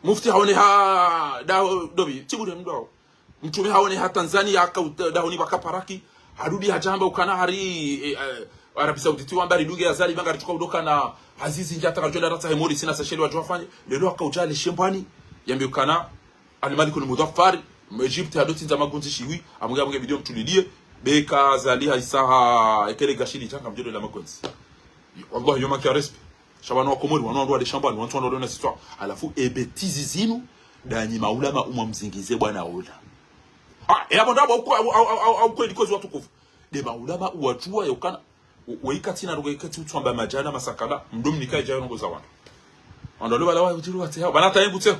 mufti haone ha dobi tibure mdo mtume haone ha Tanzania akadahoni bakaparaki harudi hajamba ukana hari Arabi Sauditi wambari duge ya zali banga alichukua udoka na Azizi njata kajola rata hemori sina sasheli watu wafanye lelo akaujale shembani yambi ukana al-Malik al-Mudaffar Egypt hadoti za magonzi shiwi amuga video mtulidie beka zali haisaha ekele gashili changa mjodo la magonzi wallahi yoma kia respe shabano wa komori wanaondoa de shambani watu wanaondoa na sitwa alafu ebetizi zinu danyi maulama umamzingize bwana ola yabo ndabo au kweli kozi watu kufu de maulama uwajua yokana weikati na rugekati utwamba majana masakala mdomi nikaje jayo ngo zawana andole bala wa utiru ate hao banata yengu tse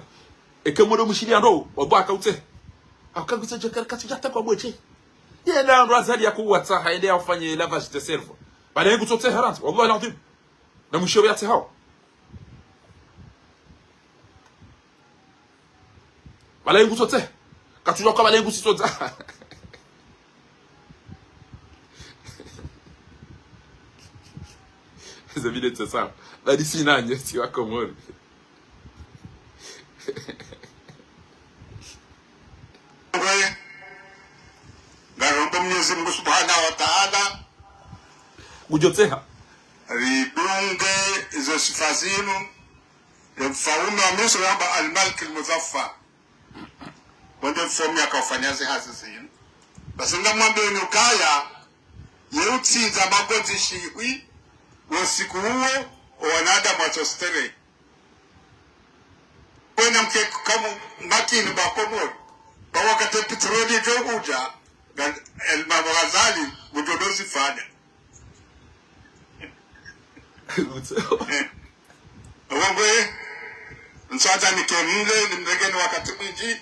ekemodo mushili ando obaka ute akagutse jekar kati jata kwa bweche yenda ndo azali yakuwata haende afanye lavage de cerveau bala yengu tsote harant wallahi alazim na mushobe ate hao Balengu sote. Katujua kwa balengu sote. Zavile tsasa. Badi sinanye si wa Komori. Garomba Mwenyezi Mungu Subhanahu wa Ta'ala Gujoteha. Ridunge izo sifa zinu ya mfaume wa Misri amba al-Malik al-Muzaffar. Wende mfomi akawafanyazi hazi zinu. Basi nga mwambe unukaya yeutsinza magonzi shiwi wasiku huo wanada mwatostere. Wena mke kama makini bakomori. Bawakate petroli jo uja Imam Ghazali mujodozi fanya. Wangwe nsata nikemle nimregeni wakati mwingi.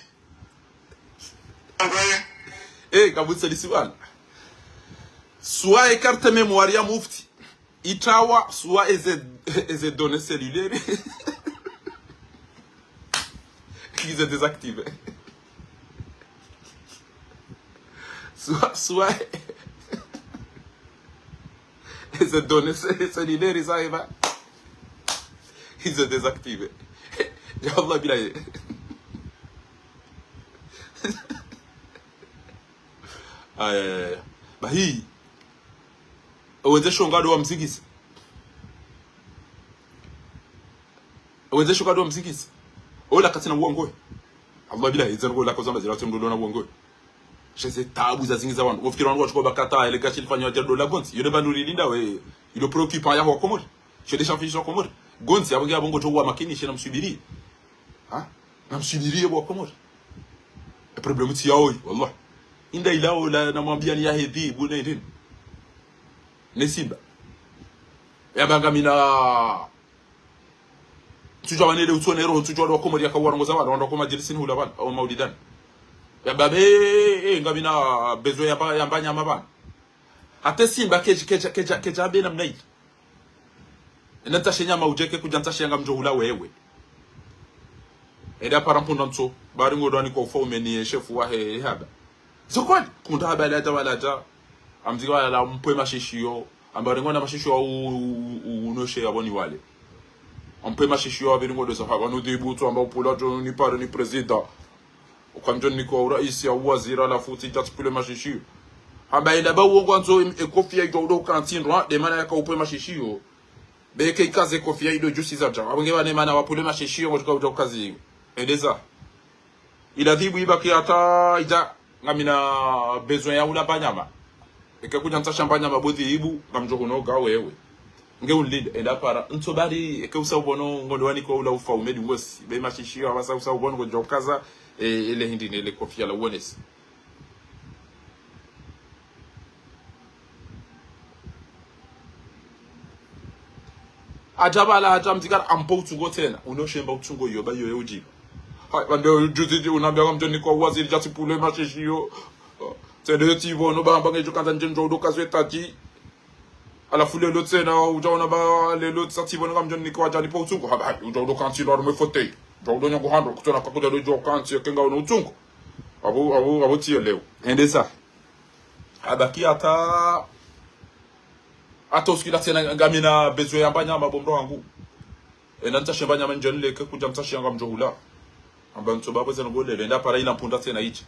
Wangwe kabutsa lisiwana. Soit carte mémoire ya mufti. Itawa soit eze données cellulaires. Ils est désactivé. Soit eze données cellulaires ils arrivent. Ils est désactivé. Yallah billahi. Bahi Wezesho ngado wa mzigisi. Wezesho ngado wa mzigisi. Ola katina uongoe. Allah billahi izango la kozamba zira tumdo na uongoe. Jeze tabu za zingi za wandu. Ufikiri wandu wachukua bakata ile gachi lifanya wa dola gonzi. Yule bandu lilinda we. Ilo preoccupant ya Komori. Je des champions wa Komori. Gonzi abonge abongo jowa makini shina msubiri. Ha? Na msubiri wa Komori. Problemu ti yao wallahi. Inda ilao la namwambia ni ya hedhi buna idini. Nesimba. Ya bangamina. Tujua wanele utonero tujua wa Komori akawarongo za wala wandako majilisini hula wala au maulidani. Ya babe ngamina bezo ya mbanya mabana. Ate simba keja be namna hii. Nanta nyama ujeke kujanta shenga mjohula wewe. Eda parampondo nso bari ngodwani kwa ufaume ni shefu wa haba. Zokwani kunda haba la wala ja amziga la mpwe mashishio ambari ngona mashishio unoshe aboni wale. Mpwe mashishio abiringo de sahaba no debutu ambao pulato ni pare ni president. Ukamjoni ni kwa rais ya wazira la futi tatpule mashishio. Haba ida ba uongo nzo ekofia ido kantin roi de mana ka upwe mashishio. Beke ikaze kofia ido jusi za ja. Abonge bane mana wapule mashishio ngotoka udo kazi. Edeza. Ila dhibu ibaki hata ida ngamina besoin ya ula banyama. Ekakuja ntasha banyama bodi ibu ngamjoko no ga wewe. Nge ulid enda para ntobari ekausa ubono ngondwani ko ula ufa umedi ngosi. Be mashishio abasa usa ubono ko jokaza ile hindi ne ile kofia la wones. Ajabala ajamzikar ampo utungo tena. Unoshemba utungo yoba yoye ujiba. Hai bande juti unambia kama mjoni kwa waziri jati pule mashishio. Tende tivo no bamba ngejo kanza njenjo do kazwe tati. Alafu lelo tena ujaona ba lelo tsativo no kama mjoni kwa jali po utungo. Ha ujaona kanti lo me fote. Ujaona nyango hando kutona kakuja do kanti kenga no utungo. Abo tie leo. Endesa. Abaki ata uskila tena ngamina bezo ya mbanya mabomdo wangu. Nanta shembanya manjoni leke kuja mtashi yanga mjohula. Ambanto babo zeno gole lenda para ila mpunda tena ichi.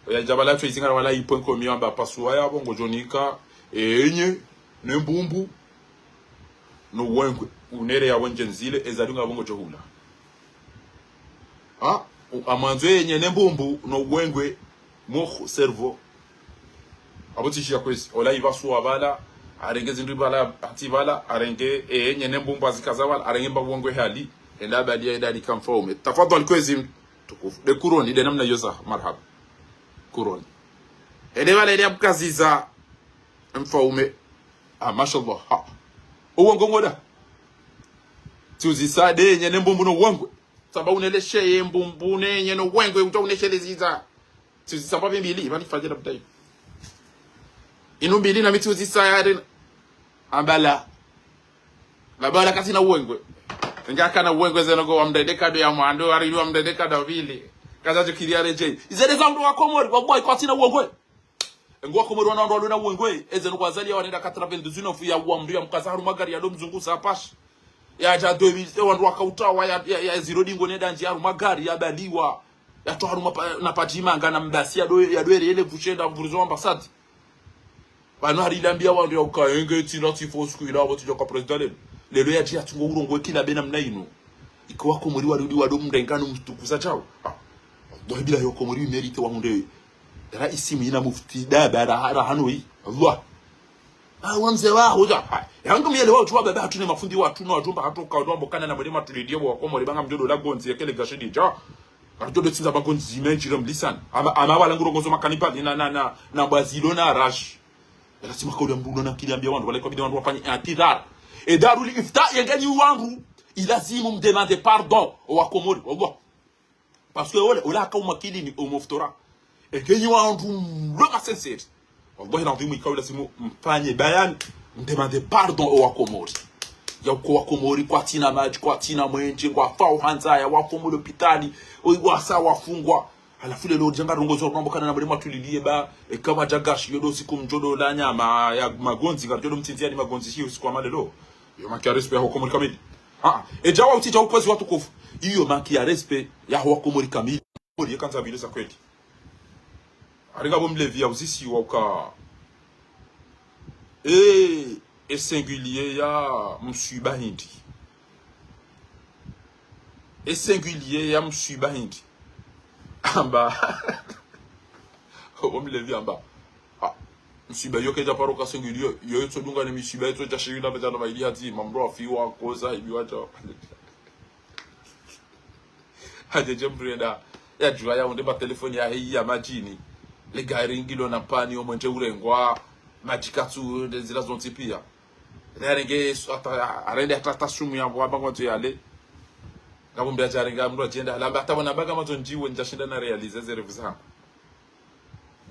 Ya jabala tu izinga wala ipon ko miamba pasuwa ya bongo jonika enye nembumbu no wengwe unere ya wenjenzile ezalunga bongo johula. Amanzo enye nembumbu no wengwe mo cerveau. Aboti ya kwesi ola iva suwa bala arenge zindibala atibala arenge enye nembumbu azikazawala arenge mbawongwe hali. Enda badia enda likamfaume. Tafadhali kwezi tukufu. De kuroni de namna yoza marhaba. Kuroni. Ede wale ede mkaziza mfaume. Mashallah. Uongo ngoda. Tuzi de nyene mbumbu no wangwe. Samba uneleshe mbumbu ne nyene no wangwe utaoneshe leziza. Tuzi samba mbili bali fajira budai. Inu mbili na mituzi sayare ambala. Labala katina wangwe. Ngaka na uwengwe zeno go amdedeka do ya mwando ari do amdedeka da vile kazaje kiriareje izede zangu wa Komori wallahi kwa tina uongwe ngo Komori wana ndo na uongwe eze no kwazali wanaenda 99 ya uamri ya mkazaru magari ya domzungusa apashi ya ja 2000 wandu wakautawa ya zero dingo nenda njiaru magari ya baliwa ya toharu na pajimanga na mbasi ya doere ele vuchenda mvuruzo ambassade bano harilambia wandu ya ukaenge tina tifosku ila watu joka president lelo ya jia tungo urongwe kila bena mnaino ikuwa Komori warudi wado mndengano mtukuza chao Allah bila yo Komori merite wa munde dara isimu ina mufti da bara hanoi Allah wamze wa hoja yangu miele wa tuwa baba hatune mafundi watu no atumba hatoka ndo mbokana na mulima tulidio wa Komori banga mjodo la gonzi yakele gashidi ja atodo tsinza bagonzi zimenji ramlisan ama wala ngurongozo makanipa na bazilo na arash lazima kwa mbuno na kiliambia wandu wale kwa bidii wandu wafanye intidar et darul ifta yenganyi wangu ilazimu mdemande pardon wa Komori wallah parce que wala ka umakili ni umuftora yenganyi wandu loka sincere wallahi na ndimu ikawa lazima mfanye bayani mdemande pardon wa Komori ya kwa Komori kwa tina maji kwa tina mwenje kwa fau hanza ya wafumu lopitani wasa wafungwa alafu lelo janga rongozo mambo kana na mulima tulilie ba kama jagashi yodo siku mjodo la nyama ya magonzi ngajodo mtinzia ni magonzi hiyo siku amalelo yo maki ya respect ya Komori kamili ejawa utija ukwezi watu kufu hiyo maki ya respect ya Komori kamili Komori yekanza bileza kweli ariga bomlevi ya uzisi wa uka et singulier ya msuba hindi et singulier ya msuba hindi amba bomlevi amba msuba yoke ja paroka singulier yo tsodunga ne msuba yeto ja shirina bejana maili hati mamro afiwa koza ibiwacha hade jembrenda ya jua ya onde ba telefoni ya hii ya majini le gari ngilo na pani o mwenje urengwa majikatu zila zonti pia renge arende atata sumu ya bwa ngoto yale ngabo mbya jaringa mndo agenda lamba atabona baga mazo njiwe njashinda na realize zere vizangu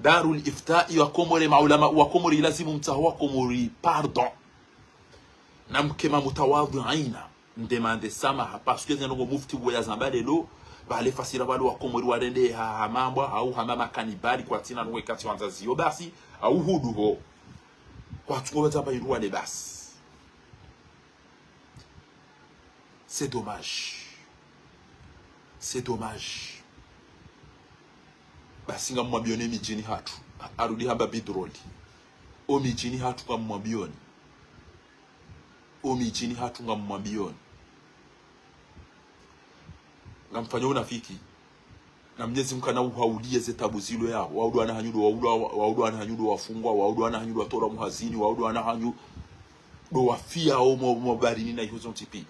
darul ifta'i wa Komori maulama wa Komori lazimu mtawa Komori pardon na mkema mutawadhiina ndemande samaha parce que nyango mufti wa Zambale lo bale fasira bale wa Komori warende hamamba au hamama kanibali kwa tina nwe kati wanzazi yo basi au hudu ho kwa tuko zaba irwa de basi c'est dommage basi ngamwabione mijini hatu arudi hamba bidroli o mijini hatu ngamwabione o mijini hatu ngamwabione ngamfanya unafiki na Mwenyezi Mungu kana uhaulie zetabu zilo yao waudu ana hanyudo waudu ana hanyudo wafungwa waudu ana hanyudo watora muhazini waudu ana hanyu do wafia au mobarini na hizo tipi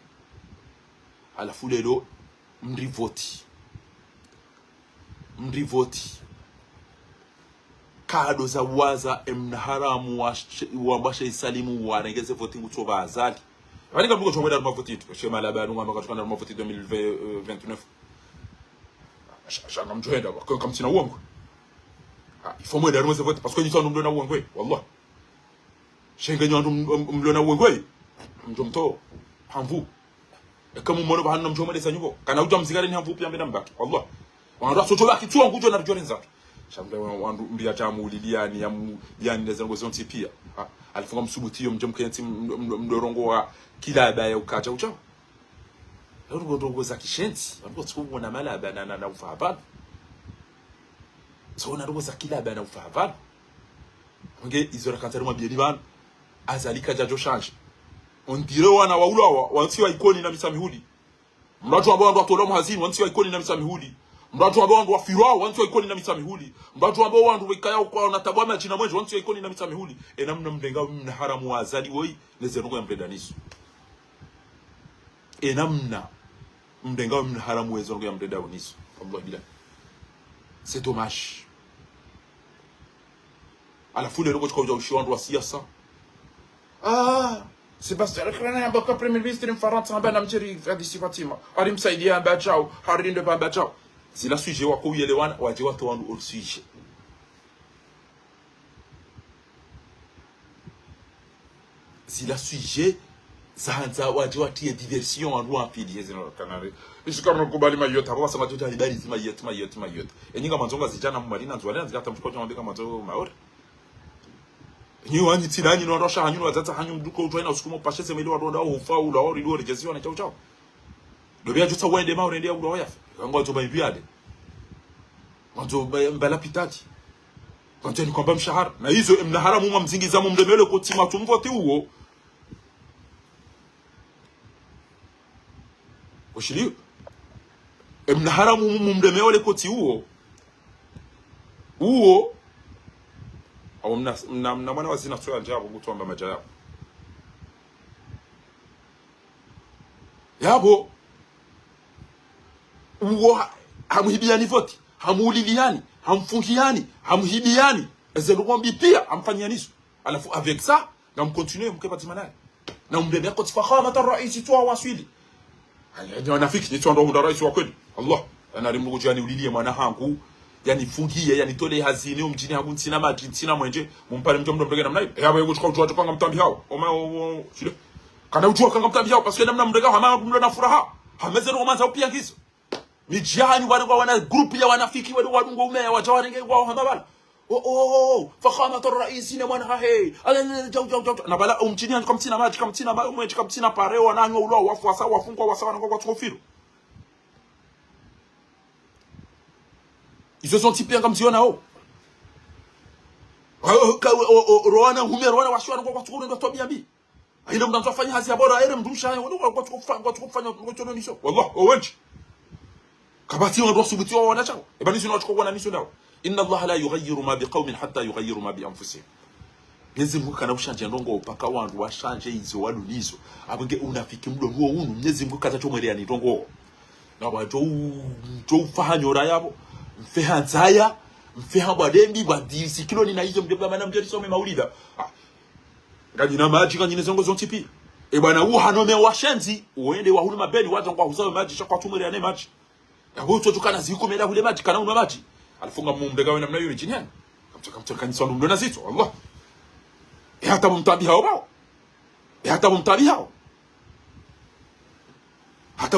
alafu lelo mrivoti kado za waza emnaharamu wa mbasha isalimu warengeze voting utoba azali wani kabuko chomweda mavoti tu shema labanu ngamba katukana mavoti 2029 shanga mjoenda kwa kamtina uongo ifo mweda rumeze vote parce que ni tondo na uongo wallah shenga nyandu mlona uongo mjomto hamvu kama mmono bahana mjomade sanyuko kana uja mzigari ni hamvu pia mbena mbaki wallah wanatoa soto baki tu ngujo na vijoni nzatu shambe wandu mbia tamu liliani yani ndezango zonti pia alifunga msubutio mjomkenti mdorongo wa kila baya ukaja uchao leo ndo za kishenzi watu tuko na mala bana na ufahabana so na ndo za kila bana ufahabana nge izora kantaruma bieni ban azalika jajo change on dirait wana waulawa wansi wa ikoni na misamihudi mratu ambao ndo atolo mhazini wansi wa ikoni na misamihudi mratu ambao ndo afirwa wansi wa ikoni na misamihudi mratu ambao ndo wikaya kwa na tabama jina mwejo wansi wa ikoni na misamihudi namna mdenga mna haramu wa azali woi lezerongo ya mredaniso namna mdenga mna haramu wa lezerongo ya mredaniso Allah bila c'est dommage alafu lero kwa kuja ushiwandu wa siasa Sebastian Krana ya baka premier ministre mfaransa amba na mcheri hadisi Fatima alimsaidia amba chao harinde amba chao sila sujet wako uelewana waje watu wandu ul sujet sila sujet zanza waje watie diversion anu apili hizi na kanari ishika mkubali mayota baba sama tuta libari zima mayota enyinga manzonga zijana mu marina nzwala nzikata mshikoto mabeka manzo maora ni wanyi tinanyi no rosha hanyu wazata hanyu mduko utwaina usukumo pashese meli wa ronda ufa ula ori ndo rejeziwa na chao dobia juta wende ma urendea ula oya ngo to baibiade ngo mbala pitati ngo ni kwamba mshahara na hizo mnahara mu mzingiza mu mdemele ko tima tumvote uo oshiliyo mnahara mu mdemele ko ti uo au mna mwana wazina soya njabo gutomba majaya yabo uwo hamuhibiani voti hamuliliani hamfungiani hamhibiani ezelugombi pia amfanyianiso alafu avec ça na mkontinue mkepati manani na mbebe yako tifahama rais tu waswili yani wanafiki ni tuando ndo rais wa kweli Allah ana rimbugo jani ulilie mwana hangu yani fungie yani tole hazini umjini hangu ntina maji ntina mwenje mumpale mtu mdogo namna hiyo yabo yego chukua kanga mtambi hao oma shile kana ujua kanga mtambi hao parce que namna mdogo hama mlo na furaha hameze no manza upia ngizo mijani wana group ya wanafiki wadungo umea wajawarenge wao hamabala fakhama rais ni mwana hahe na bala umjini hangu kamtina maji kamtina mwenje kamtina pare wananywa ulo wafu wasa wafungwa wasa na kwa tukofiru ils se sont typés comme si on a haut roana humero roana washwana kwa tukuru ndo tobiambi ile mtu afanya hazi bora ile mdusha kwa tukufanya ngochono niso wallah owenji kabati ndo subuti wa wana chao ebani sino chukua wana niso nao inna Allah la yughayyiru ma biqaumin hatta yughayyiru ma bi anfusihim Mwenyezi Mungu kana ushanje ndongo paka wandu washanje izo walulizo abenge unafiki mdo huo unu Mwenyezi Mungu katachomwelea ni ndongo na wajo fahanyora yabo mfeha nzaya mfeha badembi badisi kilo ni na hizo mdebla mana mjeri some maulida ngani na maji ngani nezongo zontipi e bwana huu hanome washenzi uende wa hulu mabeni watu kwa huzawe maji shakwa tumere ane maji yabo tukana ziko meda hule maji kana una maji alifunga mumdega wewe namna hiyo jinyani kamtoka kanisa ndo nazito Allah hata mumtabi hao bao hata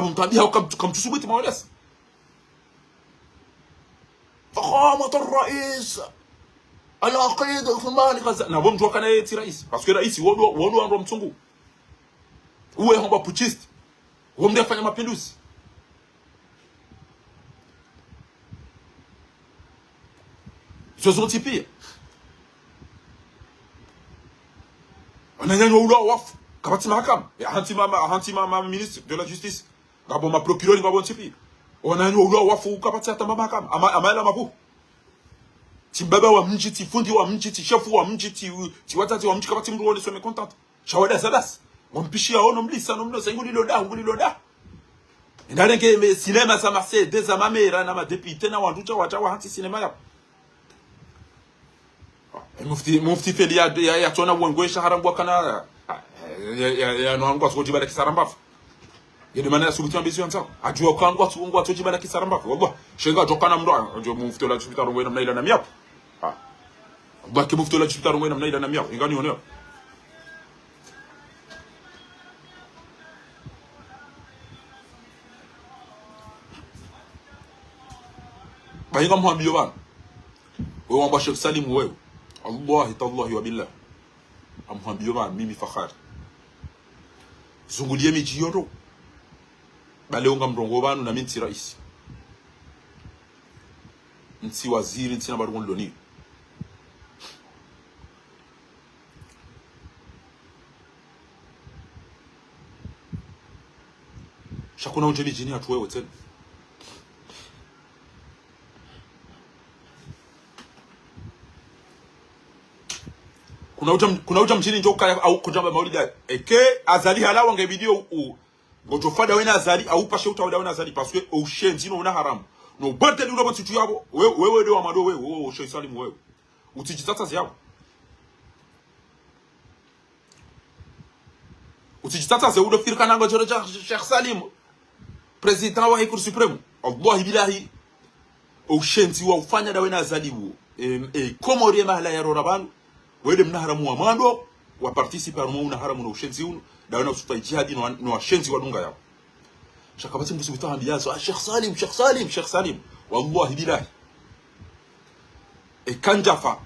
mumtabi hao kamtusubiti mawalesa فخامة الرئيس العقيد في مالك na bomtu wakana yeti rais parce que rais wodo ando mtungu uwe homba puchist womde afanya mapinduzi zozote pia ananyanywa ulo wafu kabati mahakama hanti mama ministre de la justice ngabo ma procureur ngabo ntipi wananywa ulo wafu kabati hata mahakama amaela mabu timbaba wa mji tifundi wa mji tishefu wa mji tiwatati wa mji kabati mru wole some content shawada sadas wampishia ono mlisa no mno senguli loda ndalenge cinema za Marseille des amamera na ma député na wanducha wachawa hanti cinema ya mufti feli ya tona wangwesha harangwa kana ya no angwa soji bala kisarambafu yede mana subuti ambizi yanza ajua kangwa tungwa soji bala kisarambafu wallah shenga jokana mndo ndio mufti la hospital ngwe namna ila na miapo baki mufti la hospital ngwe namna ila na miapo ingani oneo bainga muambio bana wewe amba Sheikh Salim wewe Allah tallahi wa billah amwambio bana mimi Fakhari zungulie miji yondo bale unga mrongo banu na minti rais nti waziri nti na barundi loni shakuna unjeli jini hatu wewe tena kuna uja mjini njoka au kujamba maulida eke azali halawa nge video ngotofada wena azali au pashe utawada wena azali parce que au shenzi no una haramu no bante ndi urobo titu yabo wewe de wa mado wewe Sheikh Salim wewe utijitata ziyabo utijitata ze udo firka nango joro Sheikh Salim president wa Cour supreme Allah billahi au shenzi wa ufanya da wena azali wo komori mahla ya roraban wede mnaharamu wa mando wa participe armo una haramu na ushenzi uno daona usuta jihadi no washenzi wadunga yao shakabati mbusi bitambiazo Sheikh Salim wallahi billahi kanjafa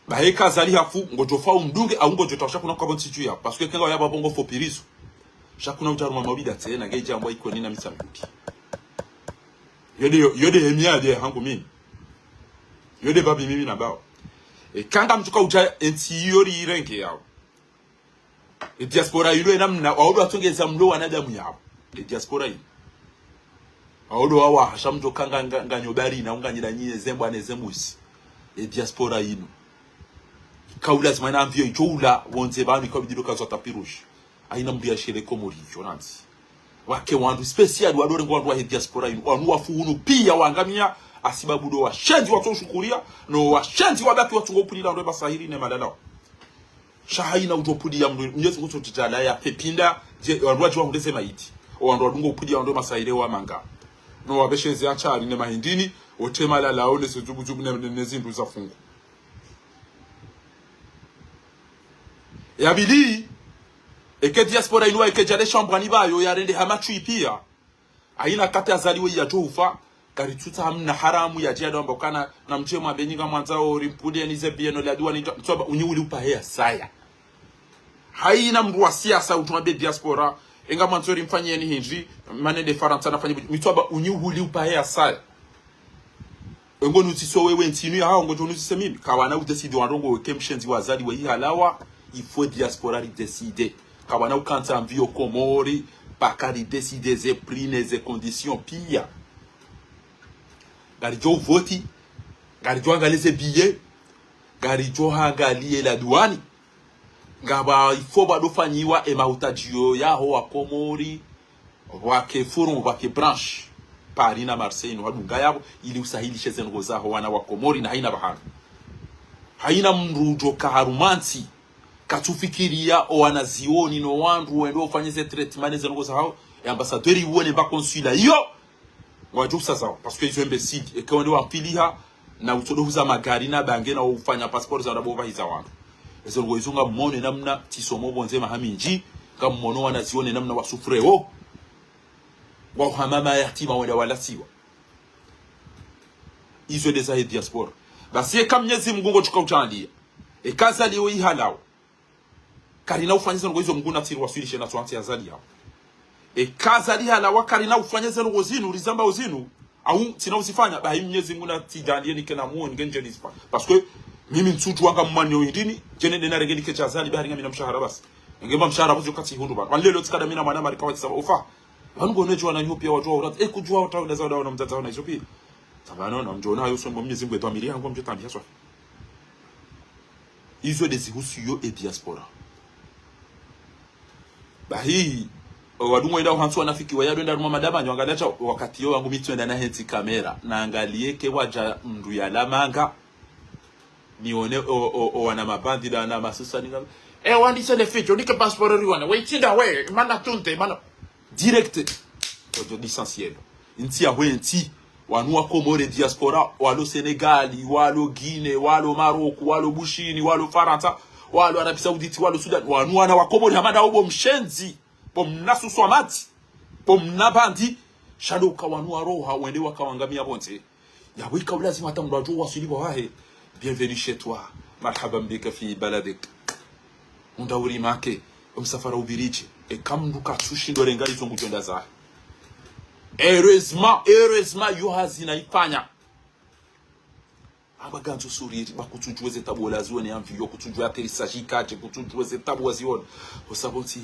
baheka zali hafu ngojofa umdunge au ngojota shakuna kwa bonti juu ya parce que kenga yaba bongo fo pirizo shakuna utaruma mabida tena geje ambayo iko nina misambuti yode emiade hangu mimi yode babi mimi na bao kanga mtuka uja entiori irenge yao diaspora yule namna waodo atongeza mlo wanadamu yao diaspora hii waodo wawa hashamjo kanga nganyobari na unganyira nyie zembo anezembusi diaspora yino kaula zima na mvio ijoula wonze bani kwa bidiro kazo tapirushi aina mbia shere komori jonansi wake wandu special wadore ngo wandu wa diaspora yino wanu wafuunu pia wangamia asibabu do washenzi watoshukuria no washenzi wabaki watungopulira ndo basahiri ne madalao shahaina utopudia mnyezi nguto titala ya pepinda je wandu waje wangeze maiti wandu wadungo upudia ndo masahire wa manga no wabeshenzi achari ne mahindini otemala laone sezubuzubu ne zindu za fungu yabili eke diaspora inwa eke jale chambrani bayo yarende hamachu pia aina kata azaliwe ya jofa karituta hamna haramu ya jado ambokana na mchema benyinga mwanzao rimpudia nize bieno la duani ntoba unyuli upahea saya haina mru wa siasa utumabe diaspora enga mwanzori mfanye ni hinji manende faransa nafanye mitoba unyuli upahea saya ngo nutiso wewe ntinu ya hao ngo nutise mimi kawana udeside wanrongo kemshenzi wazali wa halawa il faut diaspora décider kawana ukanta mvio komori pakari décider ze prix ze conditions pia garijo voti garijo angalize billet garijo hangalie la douane ngaba il faut badofanyiwa emautadio yaho wa komori wake forum wake branche Paris na Marseille no wadunga yabo ili usahilishe zengo zaho wana wa komori na haina bahari haina mrujo kaharumansi katufikiria o wanazioni no wandu wendo ufanyeze treatment zengo zaho ambassadeur iwone ba consulat yo wajou sasa parce que ils ont imbécile et quand on wafiliha na utodohuza magari na bange na ufanya passport za rabo bahiza wandu ezo ngo izunga mmone namna tisomo bonze mahaminji kama mmono wanazione namna wasufreo wa hamama yatima wala siwa izo des aide diaspora basi kama Mwenyezi Mungu ngo tukautandia kaza leo hii halao karina ufanyeze ngo izo Mungu natiri wasilishe na tuanze azali yao kaza lihala wakari na ufanyeze ngo zinu rizamba uzinu au tina usifanya ba Mwenyezi Mungu natijandie nikena muone ngenje nispa parce que mimi ntutu wanga mmanyo indini jenende na regeni ke chazali bari ngamina mshahara basi ngema mshahara basi ukati hundu ba lelo tikada mina mwana mari kwa sababu ufa wangu nejo na nyopia watu wa urat kujua watu na zaida na mtata na hizo pia sababu na mjona hayo sombo Mwenyezi Mungu etwamilia ngo mjetambia swa izo desihusu yo e diaspora ba hii wadungo enda uhansu wanafiki wayado enda ruma madaba nyangalacha wakati yo wangu mitwenda na heti kamera na angalie ke waja mndu ya lamanga nione wana mabandi da na masusa ninga wandise le ficho nike passport riwana waitinda we mana tunte mana direct to licenciel inti ya wenti wanu wa Komore diaspora walo Senegali walo Guinea walo Morocco walo Bushini walo Faransa walo Arabia Saudite walo Sudan wanu wana wa Komore hamada ubo mshenzi pomnasu swamati pomnabandi shadoka wanu wa roha wende wakawangamia bonte ya wika lazima hata mrajua wasilibo wahe bienvenue chez toi marhaban bika fi baladik undauri make umsafara ubiriji kamnduka tushindo rengali zongu twenda za heureusement yo hazina ifanya abaganzo suriri bakutujweze tabo lazone amvio kutujwa aterissage je kutujweze tabo wazione osaboti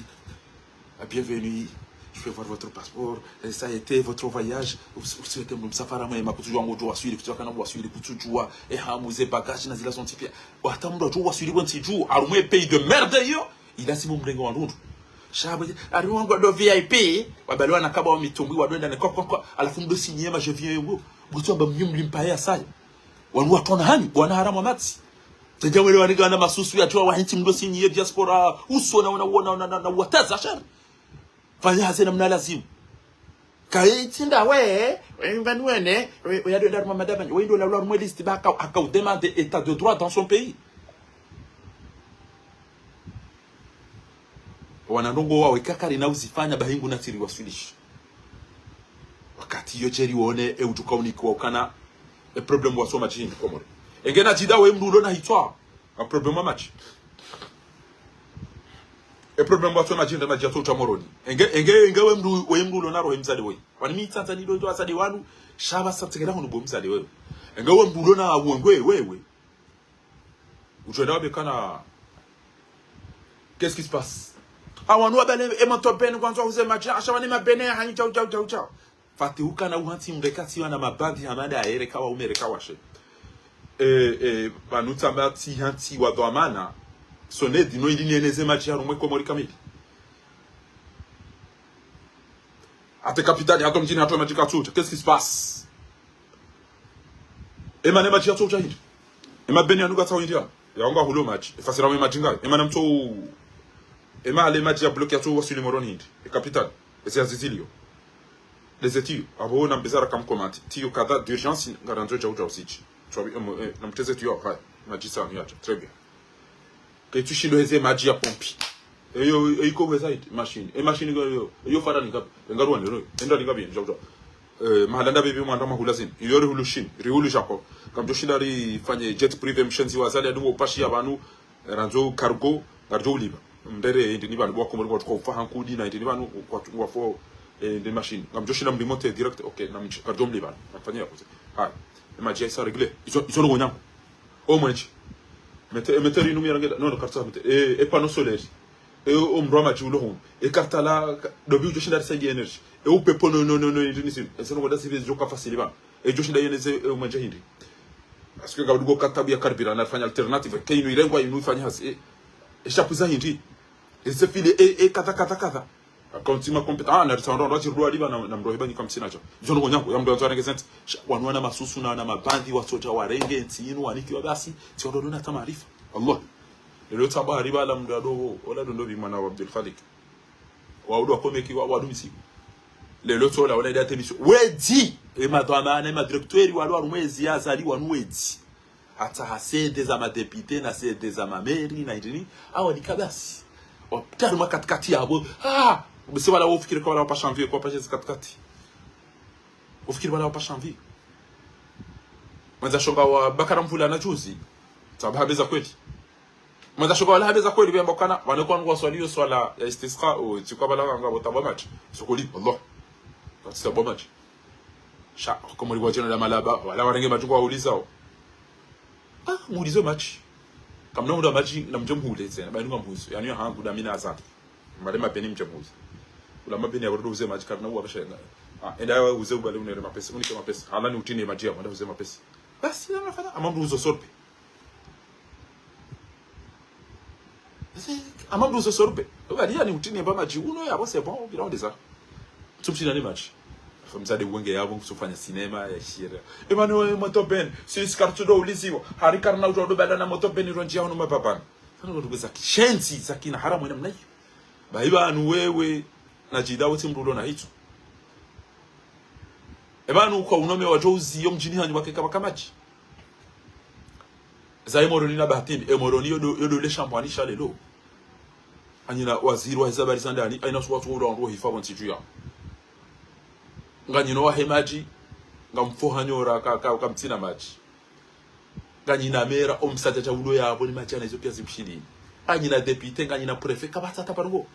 bienvenue je vais voir votre passeport ça a été votre voyage vous souhaitez msafara mwema kutujwa ngojo waswili kutujwa kana waswili kutujwa hamuze bagage na zila son tipia watamndo jo waswili bonti ju arumwe pays de merde yo ila simu mrengo wa ndundu shabaje ariwango do VIP wabalwa na kaba wa mitumbwi wadwenda na kwa alafu ndo sinyema je viens ngo butomba mnyumli mpaya sai wanu watona hani bwana haramu mati tajamwele wanigana masusu ya toa wahinti ndo sinye diaspora uso na unaona na wataza shari fanya hazina mna lazimu kaitinda we ngwanwene yado ndaruma madaba wendo la loi liste baka aka demande état de droit dans son pays wanandongo wawe kakari na uzifanya bahingu na tiri waswilish wakati yo cheri wone utukauni kwa ukana problem wa soma chini komore engena jida we mrulo na hitwa a problem match problem wa soma chini na jato chamoroni enge we mrulo na rohe mzade we wani mitsanza ni do asade wanu shaba sategera hono bo mzade we enge we mrulo na uongwe wewe ujenda wabekana qu'est-ce qui se passe awanu abale emotopen kwanza uze match ashabani mabene hani chau fatihuka na uhanti mrekati wana mabandi hamada aereka wa umereka washe banuta mbati hanti wa doamana sonedi no ili nieneze match ya rumwe komori kamili ate kapitali hato mjini hato match katucha qu'est-ce qui se passe emane match ya tucha hindi emabeni anuga tawo india yaonga hulo match fasira we match ngai emane mto ale match ya block ya tuwa suli moroni hindi kapitali ese azizilio les études abo na mbezara kam komati tio kada d'urgence garanto ja usichi twabi na mteze tio hai majisa ni acha très bien que tu shindo heze maji ya pompi iko website machine machine yo fara ni ngapi ngaru ndo enda ngapi njo mahalanda bebe mwanda mahulazini yori hulushin rihulu japo kam joshinda ri fanye jet privé mshenzi wazali adu opashi abantu ranzo cargo garjo liba ndere ndi banu boko mo ko fa hankudi na ndi banu kwa fo des machines ngam joshina mlimote direct okay na mchikardom liban nafanyia kote hai maji ya regle izo no nyango o mwenchi mete rinumi rangela no karta mete panneau solaire mro maji ulo hon karta la do bi joshinda sagi energy pepo no ndinisi seno ngoda sivi joka facile ba joshinda yeneze o manje hindi parce que gabugo katabu ya carburant na fanya alternative kaino irengwa inu fanya hasi chapuza hindi ese file kata kontima kompeta na restaurant ndo chirua liba na mrohiba ni kamsina cho jono gonyango ya mdo nzarenge sent wanwana masusu na mabandi wasoja warenge ntinu wanikiwa basi tiondo na tamarifa Allah lelo taba riba la mdo ado wala ndo bimana wa Abdul Khalik wa udo komeki wa wadu misi lelo tola wala date mission wedi madama na directeur wa lwa mwezi azali wanu wedi hata hasede za madepite na sede za mameri na ndini awa nikabasi optaruma katikati yabo bisi wala ufikiri kwa wala pa janvier kwa pa jezi katikati ufikiri wala pa janvier mwanza shonga wa Bakara Mvula na juzi sababu habeza kweli mwanza shonga wala habeza kweli bemba kana wanakuwa ngwa swali swala ya istisqa au chukua bala ngwa botaba match sokoli Allah kwa bo match sha kama ni wajana la malaba wala warenge match kwa ulizao muulizo match kama ndo match na mjomhule tena bali ngambuzo yani hangu da mina azana malema beni mjomhuze ula mabeni ya rodo uze match kana uwa bashenga enda uze ubale unere mapesa unike mapesa hala ni utini majia mwanda uze mapesa basi anafanya amambu uzo sorbe amambu uzo sorbe bali yani utini mba maji uno ya bose bon bila ndeza tumshina ni match famzade wenge yabo kusufanya cinema ya shira Emmanuel Motoben si skartudo uliziwa hari karna ujo bala na Motoben ronji hano mababana sana ndo za kishenzi za kina haramu namna hiyo baiba anu wewe na jida wote mrulo na hicho ebanu kwa unome wa Jozi yo mjini hanyu wake kama kamaji za emoroni na bahatini emoroni yodo le champagne lelo anyina waziri wa habari za ndani aina watu uro hifa wanti juya nganyino wa hemaji ngamfohanyora ka mtina maji nganyina mera omsata cha ulo yabo ni machana hizo pia zimshini anyina deputy nganyina prefect kabata taparugo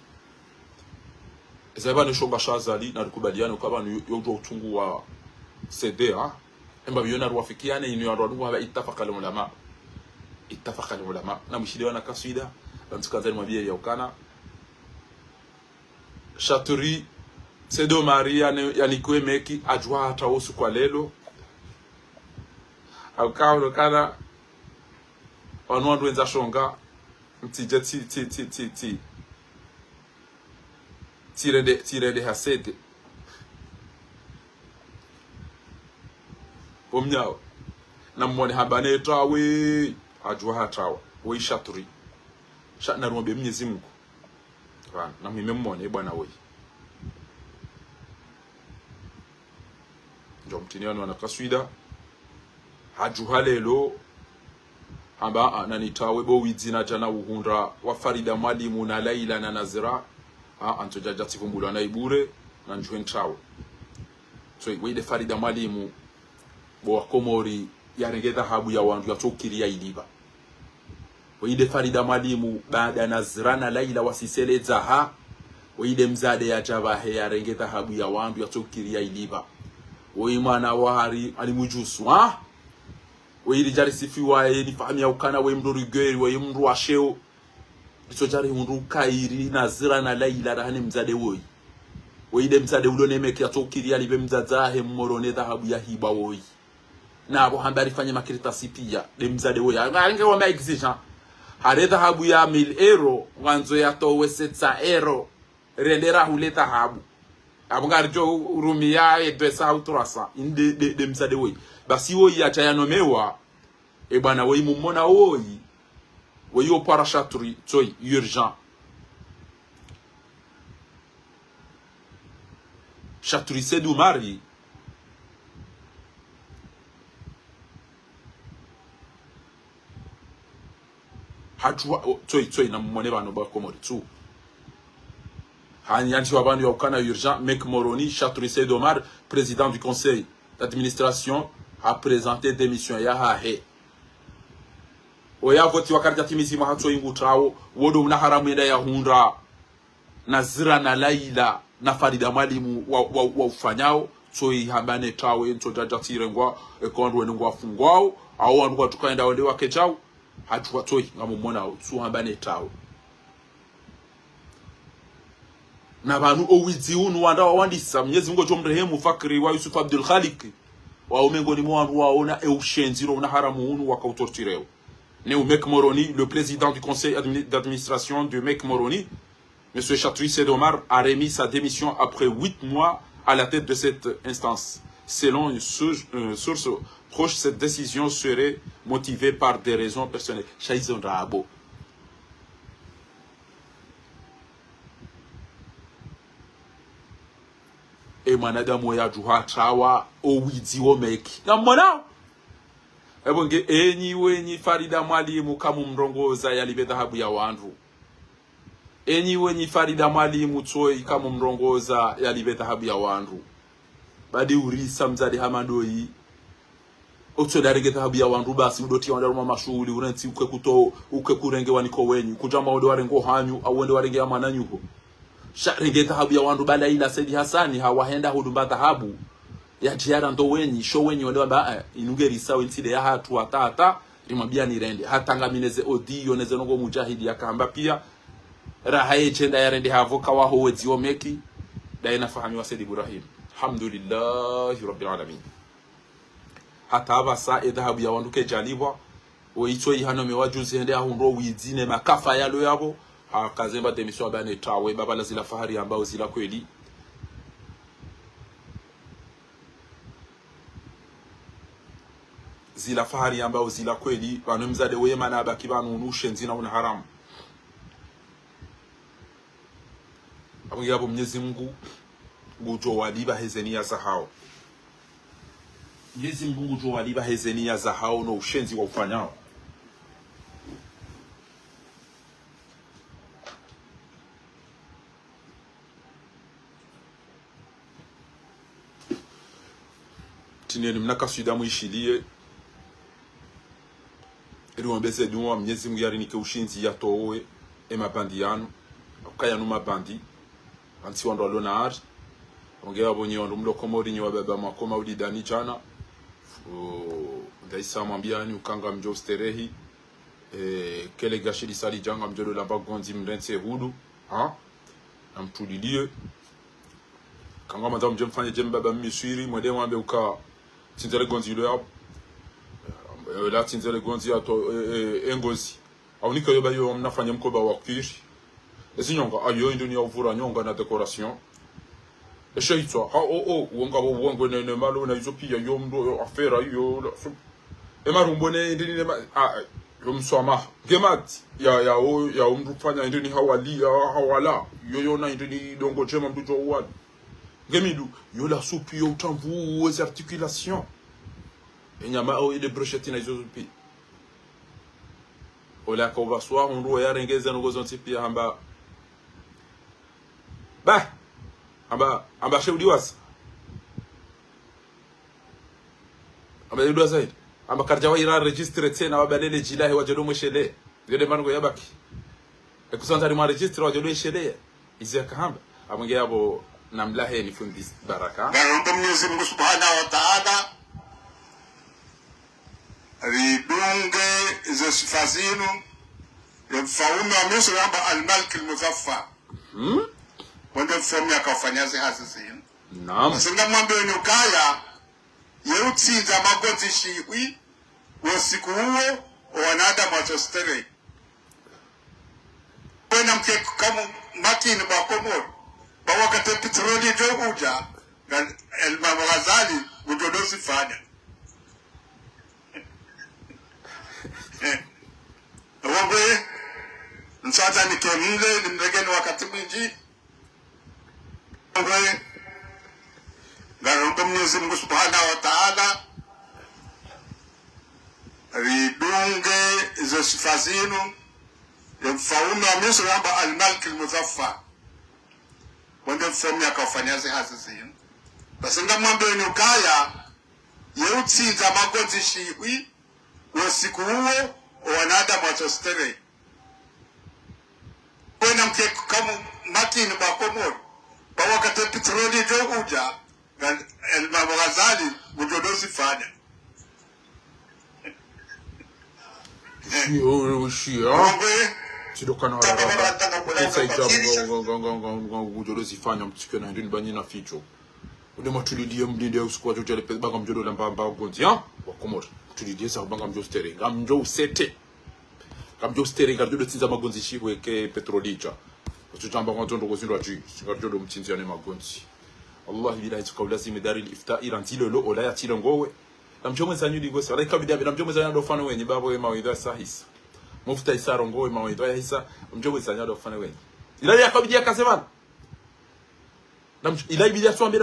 ezaba no shomba shazali na rukubaliano kwa banu yodo utungu wa CDA emba biona ruwafikiane ino ndo wa itafaka ulama na mshiliwa na kaswida ntukanzani mabia ya ukana Chaturi Sedo Maria yanikwe meki ajwa hata osu kwa lelo akao kana wanwandu wenza shonga mtije tirende hasede omnyao na mwone habane tawe ajwa hatawa we Chaturi na rumbe Mwenyezi Mungu na mimi mmone bwana we ndio mtiniano na kaswida hajuhalelo amba ananitawe bo wizina jana uhundra wa Farida Mwalimu na Laila na Nazira antojaja tivumbula na ibure na njuen trawe so weide Farida Mwalimu bo Komori yarenge dhahabu ya wandu yatokiria iliba weide Farida Mwalimu baada Nazrana Laila wasiseleza weide mzade ya Jabahe yarenge dhahabu ya wandu yatokiria iliba wei mwana wahari alimujusu weide jari sifiwa ni fahamia ukana we mdorigeri we mru washeo iso jari mru kairi Nazrana Laila rahani mzade weide mzade uloneme yatokiria libe mzazahe mmorone dhahabu ya hiba woi na abo hambari fanye makirita sipia de mzade woya ngaringe wa exigent hare dhahabu ya 1000 euro wanzo ya towe 700 euro rendera huleta dhahabu abo ngarijo urumia edwesa autrasa inde de mzade woyi basi woyi acha yanomewa bana woyi mumona woyi woyi parachaturi toy urgent chaturi Seydou Mari hatu toi na mmone bano ba Komori tu hanyanti wabandi wakana urgent Mek Moroni Chaturi Seydou Mari président du conseil d'administration a présenté démission ya hahe oya voti wakarja timizima hatu ingu trawo wodo mna haramu enda ya hundra Nazrana Laila na Farida Mwalimu wa ufanyao so ihambane trawo ento jajatirengwa ekondwe ngwa fungwao au wandu tukaenda wende wakechao hatu watoi ngamumona tuhambane tawo na banu owizi unu wanda wandisa Mwenyezi Mungu jomrehemu Fakri wa Yusuf Abdul Khalik wa umengoni mwandu waona eushenziro na haramu unu wakautortireo ne Mek Moroni le président du conseil d'administration de Mek Moroni monsieur Chaturi Seydou Mari a remis sa démission après 8 mois à la tête de cette instance. Selon une source proche, cette décision serait motivée par des raisons personnelles. Shaizon Rabo. E manadamu ya juha trawa owidi omeki. Na mwana? Ebonge enyi wenyi Farida Mwalimu kamu mrongoza ya libe dhahabu ya wandu. Enyi wenyi Farida Mwalimu toi kamu mrongoza ya libe dhahabu ya wandu. Badi urisa mzade hamadoi ocho darege dhahabu ya wandu basi udoti wanda ruma mashuhuli urenti uke kurenge waniko wenyu kujama wade warengo hanyu au wende warenge ya mananyuho renge dhahabu ya wandu bala ila Saidi Hasani hawahenda hudumba dhahabu ya tiara ndo wenyi show wenyi wande wamba inungeri sawa intide ya hatu hata rimambia ni rende hata ngamineze odi yoneze nongo mujahidi ya kahamba pia rahaye chenda ya rende havoka waho wezi omeki daina fahami wa Saidi Ibrahim. Alhamdulillahi Rabbil Alamin. Hata abasa dhahabu ya wanduke jalibwa oito ihano mewajuzi hende ahundo wizine makafa yalo yabo akazemba demisho abane tawe baba la zila fahari ambao zila kweli zila fahari ambao zila kweli banomzade wema na baki banu nushenzi na una haramu abungi abo Mwenyezi Mungu ngujo waliba hezenia za hao Mwenyezi Mungu ngujo waliba hezenia za hao no ushenzi wa ufanyao tineni mnaka suida muishilie ili wambeze duwa Mwenyezi Mungu yarinike ushinzi ya towe mabandi yanu akaya no mabandi anti wando alona ar ongea bonye wando mlo Komori nyi wabeba makoma udidani jana ndaisa mwambiani ukanga mjo sterehi kele gashiri sali janga mjolo lamba gonzi mrense hudu na mtulilie kanga madam jemfanye jembaba miswiri mwede mwambe uka tinzele gonzi lo yabo la tinzele gonzi ato engozi awunika yoba yo mnafanya mkoba wa kwishi esinyonga ayo indoni ya uvura nyonga na decoration eshaitwa wonga wongo ne malo na izopia yo mdo afera yo emarumbone indini yo mswama gemat ya umdu fanya indini hawala yo na indini dongo jema mdu jo wad gemidu yo la soupi yo utamvu aux articulations enyama o ile brochette na izopi ola ko va soir on doit ya rengeza ngozo tipia hamba ba amba sheudiwas amba yudiwas zaidi amba karjawa ira registre tena wabalele jilahi wajodo mweshele yode mango yabaki ekusanta ri ma registre wajodo shele izia kahamba amwenge yabo namlahe ni fundis baraka garomba Mwenyezi Mungu Subhanahu wa Ta'ala ridunge izo sifa zinu mfaume wa Misri amba al-Malik al-Muzaffar wende mfaume akafanyaze hazi zinu naam singa mwambe ni ukaya yeutsinza magonzi shiwi wosiku huo wanadamu watostere wena mke kama makini bakomoro bawakate petroli jo uja Imam Ghazali mujodozi fanya wambe nsata nikemile nimregeni wakati mwingi wambe garomba Mwenyezi Mungu Subhanahu wa Ta'ala ridunge izo sifa zinu mfaume wa Misri amba al-Malik al-Muzaffar wende mfaume akafanyaze hazi zinu basi ngamwambe ni ukaya yeutsinza magonzi shiwi wosiku huo wanadamu watostere wena mke kama makini bakomoro bawakate petroli jo uja Imam Ghazali mujodozi fanya sidokana mujodozi fanya mtsikio na ndini banyi na ficho ule matulidie mdinde usikwa jo jale banga mjodo la mbamba gonzi ya wakomoro tulidie sa banga mjo stere ngamjo usete ngamjo stere ngardo tsinza magonzi shikwe ke petrolicha ututamba kwa tondo kozindwa ji ngardo mtsinzi ya magonzi Allah bilahi tukawla zime dari ifta irantilo lo ola ya tilo ngowe namjomwe zanyudi go sare kabida namjomwe zanyado dofana wenye babo ema wida sahisa mufta isaro ngowe ma wida ya hisa namjomwe zanyado dofana wenye ila ya kabida kasevana ila bidia swambira